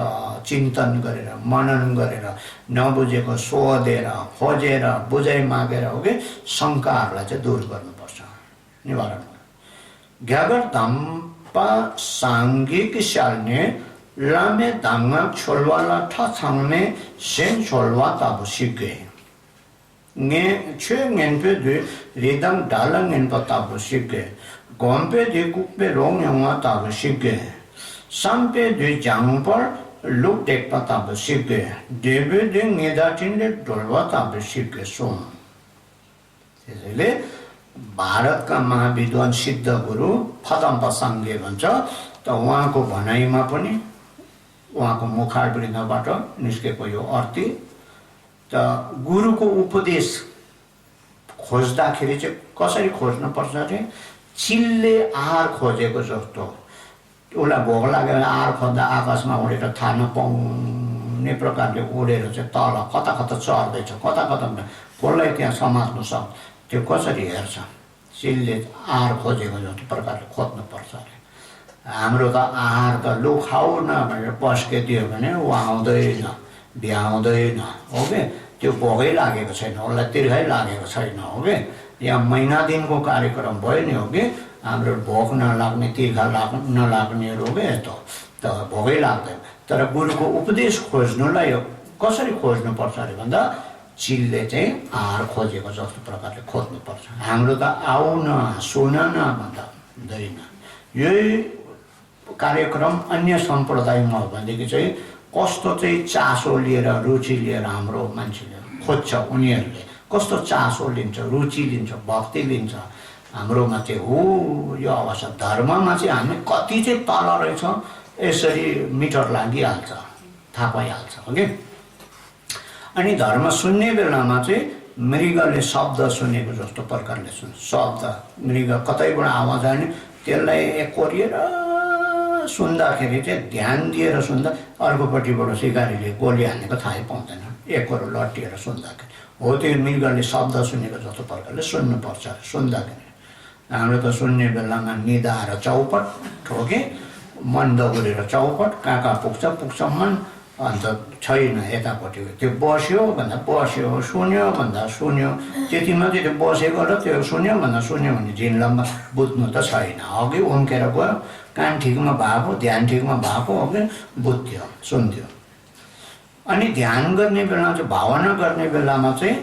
चिन्तन गरेर मनन गरेर नबुझेको सोधेर खोजेर बुझाइ मागेर हो कि शङ्काहरूलाई चाहिँ दूर गर्नुपर्छ निवारण ग्यागर धम्पा साङ्गिक स्याल्ने लामे धाङ्गा छोलवाला ठछाङ्ने सेन छोलवा ताबु सिके nge chue ngenpe du ridang dalang ngenpa tabu shike gompe du kukpe rong yongwa tabu shike sampe du jangpar luk dekpa tabu shike debe du ngedatin le dolwa tabu shike sum त्यसैले भारतका महाविद्वान सिद्ध गुरु फदम्पा साङ्गे भन्छ त उहाँको भनाइमा पनि उहाँको मुखारवृन्दबाट निस्केको यो अर्थी त गुरुको उपदेश खोज्दाखेरि चाहिँ कसरी खोज्नुपर्छ अरे चिलले आहार खोजेको जस्तो उसलाई भोक लागेर आहार खोज्दा आकाशमा उडेर थाहा नपाउने प्रकारले उडेर चाहिँ तल कता कता चढ्दैछ कता कता कसलाई त्यहाँ समात्नु सक्छ त्यो कसरी हेर्छ चिलले आहार खोजेको जस्तो प्रकारले खोज्नुपर्छ अरे हाम्रो त आहार त लु खाऊ न भनेर पस्किदियो भने ऊ आउँदैन भ्याउँदैन हो कि त्यो भोकै लागेको छैन उसलाई तिर्खै लागेको छैन हो कि यहाँ महिना दिनको कार्यक्रम भयो नि हो कि हाम्रो भोक नलाग्ने तिर्खा नलाग्नेहरू हो कि यस्तो त भोकै लाग्दैन तर गुरुको उपदेश खोज्नुलाई कसरी खोज्नुपर्छ अरे भन्दा चिलले चाहिँ आहार खोजेको जस्तो प्रकारले खोज्नुपर्छ हाम्रो त आऊ न सुन न भन्दा हुँदैन यही कार्यक्रम अन्य सम्प्रदायमा हो भनेदेखि चाहिँ कस्तो चाहिँ चासो लिएर रुचि लिएर हाम्रो मान्छेले खोज्छ उनीहरूले कस्तो चासो लिन्छ रुचि लिन्छ भक्ति लिन्छ हाम्रोमा चाहिँ हो यो अवस्था धर्ममा चाहिँ हामी कति चाहिँ तल रहेछौँ यसरी मिटर लागिहाल्छ थाहा पाइहाल्छ हो कि अनि धर्म सुन्ने बेलामा चाहिँ मृगले शब्द सुनेको जस्तो प्रकारले सुन्छ शब्द मृग कतैबाट आवाज आयो भने त्यसलाई कोरिएर सुन्दाखेरि चाहिँ ध्यान दिएर सुन्दा अर्कोपट्टिबाट सिकारीले गोली हानेको थाहै पाउँदैन एकरो लट्टिएर सुन्दाखेरि हो त्यो मृगले शब्द सुनेको जस्तो प्रकारले सुन्नुपर्छ सुन्दाखेरि हाम्रो त सुन्ने बेलामा निदाएर चौपट ठोके मन दगुरेर चौपट कहाँ पुग्छ मन अन्त छैन यतापट्टि त्यो बस्यो भन्दा बस्यो सुन्यो भन्दा सुन्यो त्यति मात्रै त्यो बसेको र त्यो सुन्यो भन्दा सुन्यो भने जिल्लामा बुझ्नु त छैन अघि उम्केर गयो कान ठिकमा भएको ध्यान ठिकमा भएको अघि बुझ्थ्यो सुन्थ्यो अनि ध्यान गर्ने बेलामा चाहिँ भावना गर्ने बेलामा चाहिँ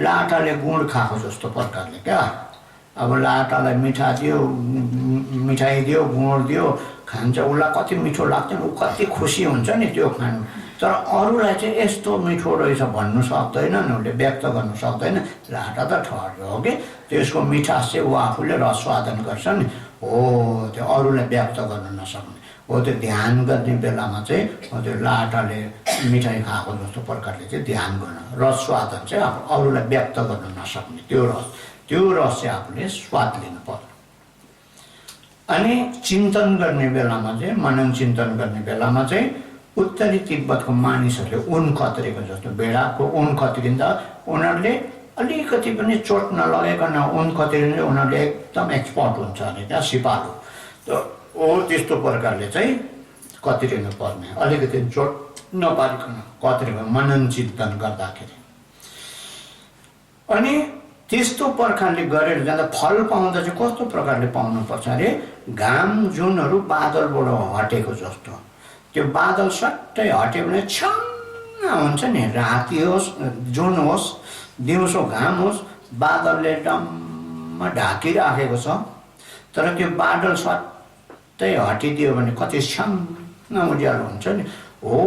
लाटाले गुड खाएको जस्तो प्रकारले क्या अब लाटालाई मिठा दियो मिठाई दियो गुड दियो खान्छ उसलाई कति मिठो लाग्छ ऊ कति खुसी हुन्छ नि त्यो खानु तर अरूलाई चाहिँ यस्तो मिठो रहेछ भन्नु सक्दैन नि उसले व्यक्त गर्नु सक्दैन लाटा त ठहर्यो हो कि त्यसको मिठास चाहिँ ऊ आफूले रसवादन गर्छ नि हो त्यो अरूलाई व्यक्त गर्न नसक्ने हो त्यो ध्यान गर्ने बेलामा चाहिँ त्यो लाटाले मिठाई खाएको जस्तो प्रकारले चाहिँ ध्यान गर्न रसवादन चाहिँ अब अरूलाई व्यक्त गर्न नसक्ने त्यो रस चाहिँ आफूले स्वाद लिनु पर्छ अनि चिन्तन गर्ने बेलामा चाहिँ मनन चिन्तन गर्ने बेलामा चाहिँ उत्तरी तिब्बतको मानिसहरूले उन कत्रेको जस्तो भेडाको उन कत्रिँदा उनीहरूले अलिकति पनि चोट नलगाइकन उन कत्रिँदा उनीहरूले एकदम एक्सपर्ट हुन्छ अरे क्या सिपालु हो त्यस्तो प्रकारले चाहिँ कत्रिनु पर्ने अलिकति चोट नपारिकन कत्रिनु मनन चिन्तन गर्दाखेरि अनि त्यस्तो प्रकारले गरेर जाँदा फल पाउँदा चाहिँ कस्तो प्रकारले पाउनुपर्छ अरे घाम जुनहरू बादलबाट हटेको जस्तो त्यो बादल सट्टै हट्यो भने छ्याङ्ग हुन्छ नि राति होस् जुन होस् दिउँसो घाम होस् बादलले डम्म ढाकिराखेको छ तर त्यो बादल सट्टै हटिदियो भने कति छ्याङ्ग उज्यालो हुन्छ नि हो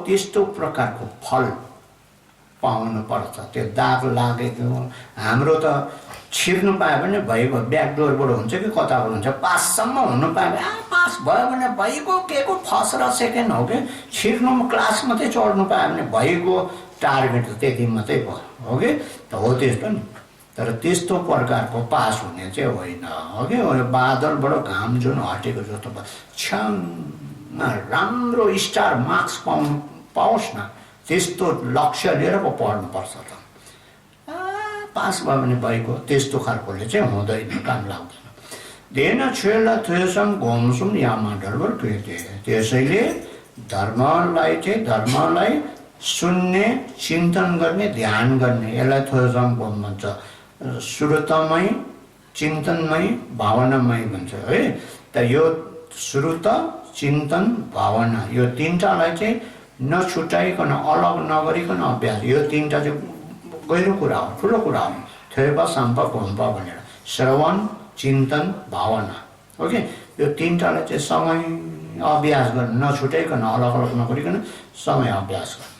त्यस्तो प्रकारको फल पाउनुपर्छ त्यो दाग लागेको हाम्रो त छिर्नु पायो भने भइगयो ब्याकडोरबाट हुन्छ कि कताबाट हुन्छ पाससम्म हुनु पायो भने पास भयो भने भइगयो के को फर्स्ट र सेकेन्ड हो कि छिर्नु क्लास मात्रै चढ्नु पायो भने भइगयो टार्गेट त त्यति मात्रै भयो हो कि त हो त्यस्तो नि तर त्यस्तो प्रकारको पास हुने चाहिँ होइन हो कि बादलबाट घाम जुन हटेको जस्तो छ्याङ्ग राम्रो स्टार मार्क्स पाओस् न त्यस्तो लक्ष्य लिएर पो पढ्नुपर्छ त पास भयो भने भइगयो त्यस्तो खालकोले चाहिँ हुँदैन काम लाग्दैन देन छेला थेसम घोमसुम यामा डरबर कृत्य त्यसैले धर्मलाई सुन्ने चिन्तन गर्ने ध्यान गर्ने यसलाई थेसम घोम भन्छ श्रुतमय चिन्तनमय भावनामय भन्छ है त यो श्रुत चिन्तन भावना यो तीनटालाई चाहिँ नछुटाइकन अलग नगरिकन अभ्यास यो तीनटा चाहिँ गहिरो कुरा हो ठुलो कुरा हो थेपा साम्पा घोम्पा भनेर श्रवण चिन्तन भावना ओके यो तीनटालाई चाहिँ समय अभ्यास गर्नु नछुटाइकन अलग अलग नगरिकन समय अभ्यास गर्नु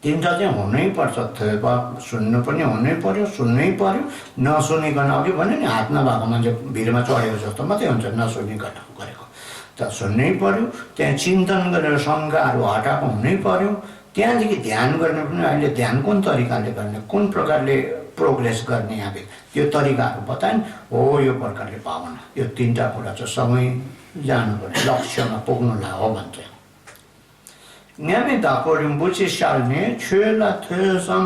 तीनटा चाहिँ हुनै पर्छ थेपा सुन्नु पनि हुनै पर्यो सुन्नै पर्यो नसुनिकन अघि भने नि हात नभएको मान्छे भिरमा चढेको जस्तो मात्रै हुन्छ नसुनिकन गरेको त सुन्नै पर्यो त्यहाँ चिन्तन गरेर शङ्काहरू हटाएको हुनै पर्यो त्यहाँदेखि ध्यान गर्ने पनि अहिले ध्यान कुन तरिकाले गर्ने कुन प्रकारले प्रोग्रेस गर्ने हामी त्यो तरिकाहरू बताएँ हो यो प्रकारले भावना यो तीनटा कुरा चाहिँ समय जानुपर्ने लक्ष्यमा पुग्नुलाई हो भन्छ न्यामी धाकोरिम बुची साल्ने छेला थेसम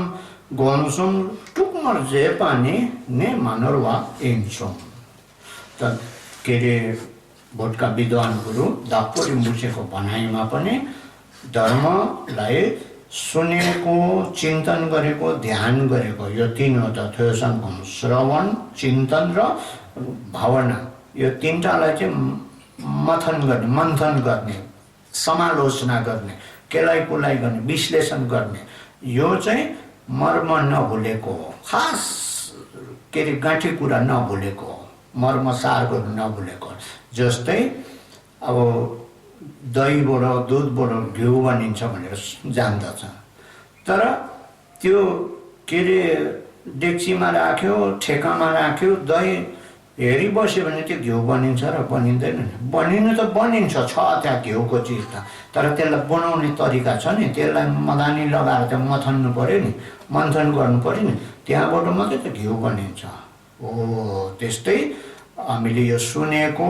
घोमसुम टुक्मर जे पानी ने मनोरवा इन्सुम त के अरे भोटका विद्वानहरू धाकोरिम बुचेको भनाइमा पनि धर्मलाई सुनेको चिन्तन गरेको ध्यान गरेको यो तीनवटा थेसम घोम श्रवण चिन्तन र भावना यो तीनटालाई चाहिँ मन्थन गर्ने समालोचना गर्ने केलाइ कुलाइ गर्ने विश्लेषण गर्ने यो चाहिँ मर्म नभुलेको खास के अरे गाँठी कुरा नभुलेको मर्म सार गर्नु नभुलेको जस्तै अब दहीबाट दुधबाट घिउ बनिन्छ भनेर जान्दछ तर त्यो के अरे डेक्चीमा राख्यो ठेकामा राख्यो दही हेरिबस्यो भने त्यो घिउ बनिन्छ र बनिँदैन बनिनु त बनिन्छ छ त्यहाँ घिउको चिज त तर त्यसलाई बनाउने तरिका छ नि त्यसलाई मदानी लगाएर त्यहाँ मथन्नु पऱ्यो नि मन्थन गर्नु पऱ्यो नि त्यहाँबाट मात्रै त घिउ बनिन्छ हो त्यस्तै हामीले यो सुनेको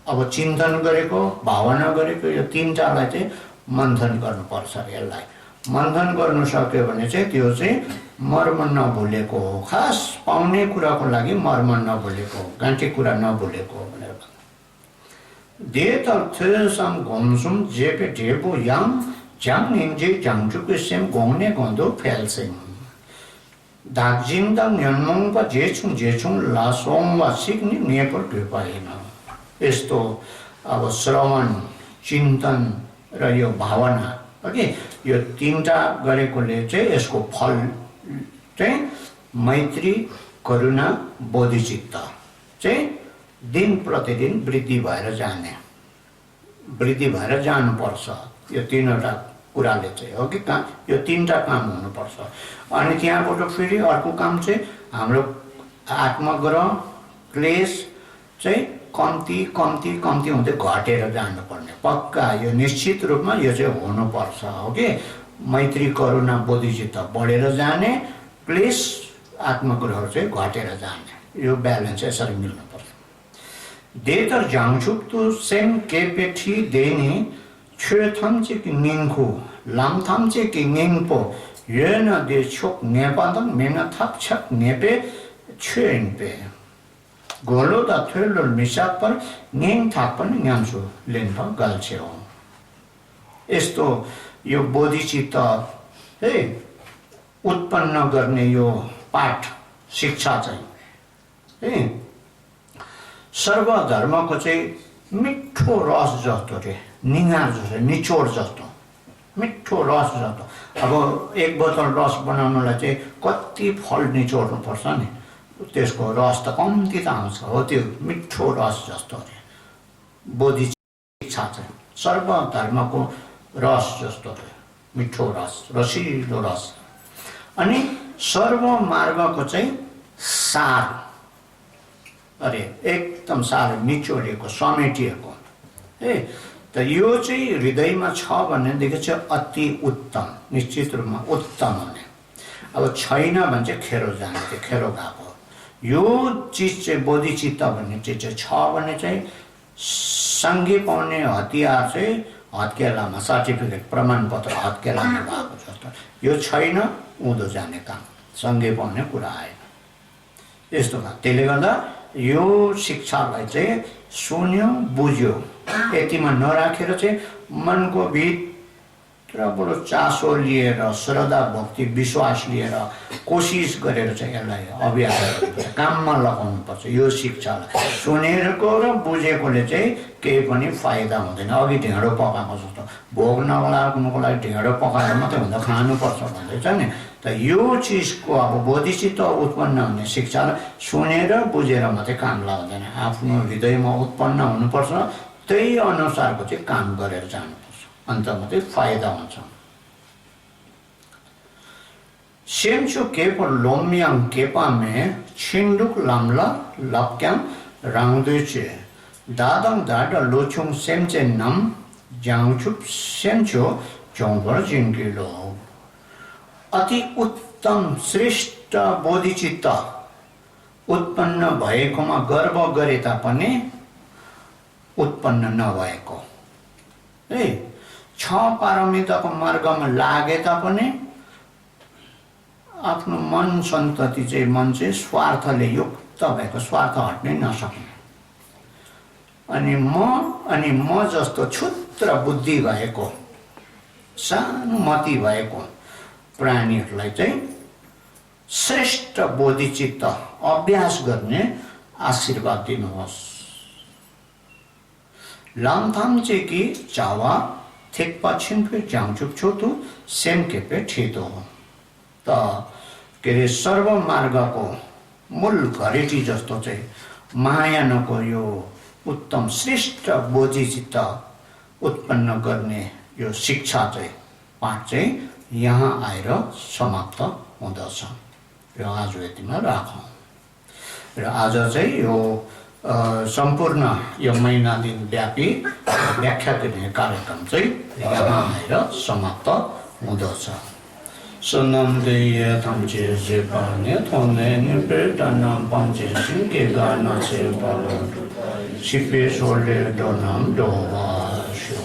अब चिन्तन गरेको भावना गरेको यो तीनटालाई चाहिँ मन्थन गर्नुपर्छ यसलाई मन्थन गर्नु सक्यो भने चाहिँ त्यो चाहिँ मर्म नभुलेको हो खास पाउने कुराको लागि मर्म नभुलेको गाँठी कुरा नभुलेको भनेर Detal Thursam Gomsum Jepe Debo Yang Jang Ninja Jangjukusem Gongne Gondo Pelsing. Dagjindang Yanmongpa Jechung La Songwa Signi Nepal Dupaina. Esto Avasravan Chintan Rayo Bhavana. Okay, यो तीनटा गरेकोले चाहिँ यसको फल चाहिँ मैत्री करुणा बोधिचित्त चाहिँ दिन प्रतिदिन वृद्धि भएर जानुपर्छ यो तीनवटा कुराले चाहिँ हो कि यो तीनटा काम हुनुपर्छ अनि त्यहाँबाट फेरि अर्को काम चाहिँ हाम्रो आत्मग्रह क्लेश चाहिँ कम्ती हुँदै घटेर जानुपर्ने पक्का यो निश्चित रूपमा यो चाहिँ हुनुपर्छ हो कि मैत्री करुणा बोधिचित्त बढेर जाने क्लेश आत्मग्रह चाहिँ घटेर जाने यो ब्यालेन्स यसरी मिल्नुपर्छ देतर जाङछुप तु सेम केपेठी देनी छ्वेथम चाहिँ कि निङखु लामथम चाहिँ कि निङपो येन दे छोक नेपादम मेना थप छक नेपे छ्वेनपे गोलो दा थुलुल मिसाप पर निङ थाप पनि न्याम्सु लेन्प गाल्छेउ यस्तो यो बोधिचित्त है उत्पन्न गर्ने यो पाठ शिक्षा चाहिँ है सर्वधर्मको चाहिँ मिठो रस जस्तो रे निगार जस्तो निचोड जस्तो मिठो रस जस्तो अब एक बोतल रस बनाउनलाई चाहिँ कति फल निचोड्नु पर्छ नि त्यसको रस त कम्ती त आउँछ हो त्यो मिठो रस जस्तो रे बोधि शिक्षा चाहिँ सर्वधर्मको रस जस्तो रे मिठो रस रसिलो रस अनि सर्व मार्गको चाहिँ सार अरे एकदम साह्रै निचोडेको समेटिएको है त यो चाहिँ हृदयमा छ भनेदेखि चाहिँ अति उत्तम निश्चित रूपमा उत्तम हुने अब छैन भने चाहिँ खेरो जाने त्यो खेरो गएको यो चिज चाहिँ बोधिचित्त भन्ने चिज चाहिँ छ भने चाहिँ सँगै पाउने हतियार चाहिँ हत्केलामा सर्टिफिकेट प्रमाणपत्र हत्केलामा भएको जस्तो यो छैन उँधो जाने काम सँगै पाउने कुरा आएन यस्तो भयो त्यसले गर्दा यो शिक्षालाई चाहिँ सुन्यो बुझ्यो यतिमा नराखेर चाहिँ मनको भित्रबाट चासो लिएर श्रद्धा भक्ति विश्वास लिएर कोसिस गरेर चाहिँ यसलाई अभ्यास काममा लगाउनुपर्छ यो शिक्षालाई सुनेको र बुझेकोले चाहिँ केही पनि फाइदा हुँदैन अघि ढेँडो पकाएको जस्तो भोग नलाग्नुको लागि ढेँडो पकाएर मात्रै हुँदा खानुपर्छ भन्दैछ नि त यो चिजको अब बोधिचित्त उत्पन्न हुने शिक्षालाई सुनेर बुझेर मात्रै काम लाग्दैन आफ्नो हृदयमा उत्पन्न हुनुपर्छ त्यही अनुसारको चाहिँ काम गरेर जानुपर्छ अन्त मात्रै फाइदा हुन्छ सेमचो केपर लोम्याङ केपामे छिन्डुक लाम्ला लप्क्याङ राङदुचे दादङ दाड लोछुङ सेमचे नम जाङछुप सेमचो चौबर जिन्किलो अति उत्तम श्रेष्ठ बोधिचित्त उत्पन्न भएकोमा गर्व गरे तापनि उत्पन्न नभएको है छ पारमिताको मार्गमा लागे तापनि आफ्नो मन सन्तति चाहिँ मन चाहिँ स्वार्थले युक्त भएको स्वार्थ हट्नै नसक्ने अनि म जस्तो क्षुद्र बुद्धि भएको सानो मति भएको प्राणीहरूलाई चाहिँ श्रेष्ठ बोधिचित्त अभ्यास गर्ने आशीर्वाद दिनुहोस् लामथाम चाहिँ कि चावा थेक्पा छिन्फे जाङचुप छोटु सेमकेपे ठितो त के अरे सर्व मार्गको मूल घरेटी जस्तो चाहिँ महायानको यो उत्तम श्रेष्ठ बोधिचित्त उत्पन्न गर्ने यो शिक्षा चाहिँ पाठ चाहिँ यहाँ आएर समाप्त हुँदछ र आज यतिमा राखौँ र आज चाहिँ यो सम्पूर्ण यो महिना दिन व्यापी व्याख्या गर्ने कार्यक्रम चाहिँ यहाँ आएर समाप्त हुँदछ सुनम देय थम्चे से पाने थोने ने बेटना पंचे सिंह के गाना से पालो शिपे सोले डोनाम डोवा शो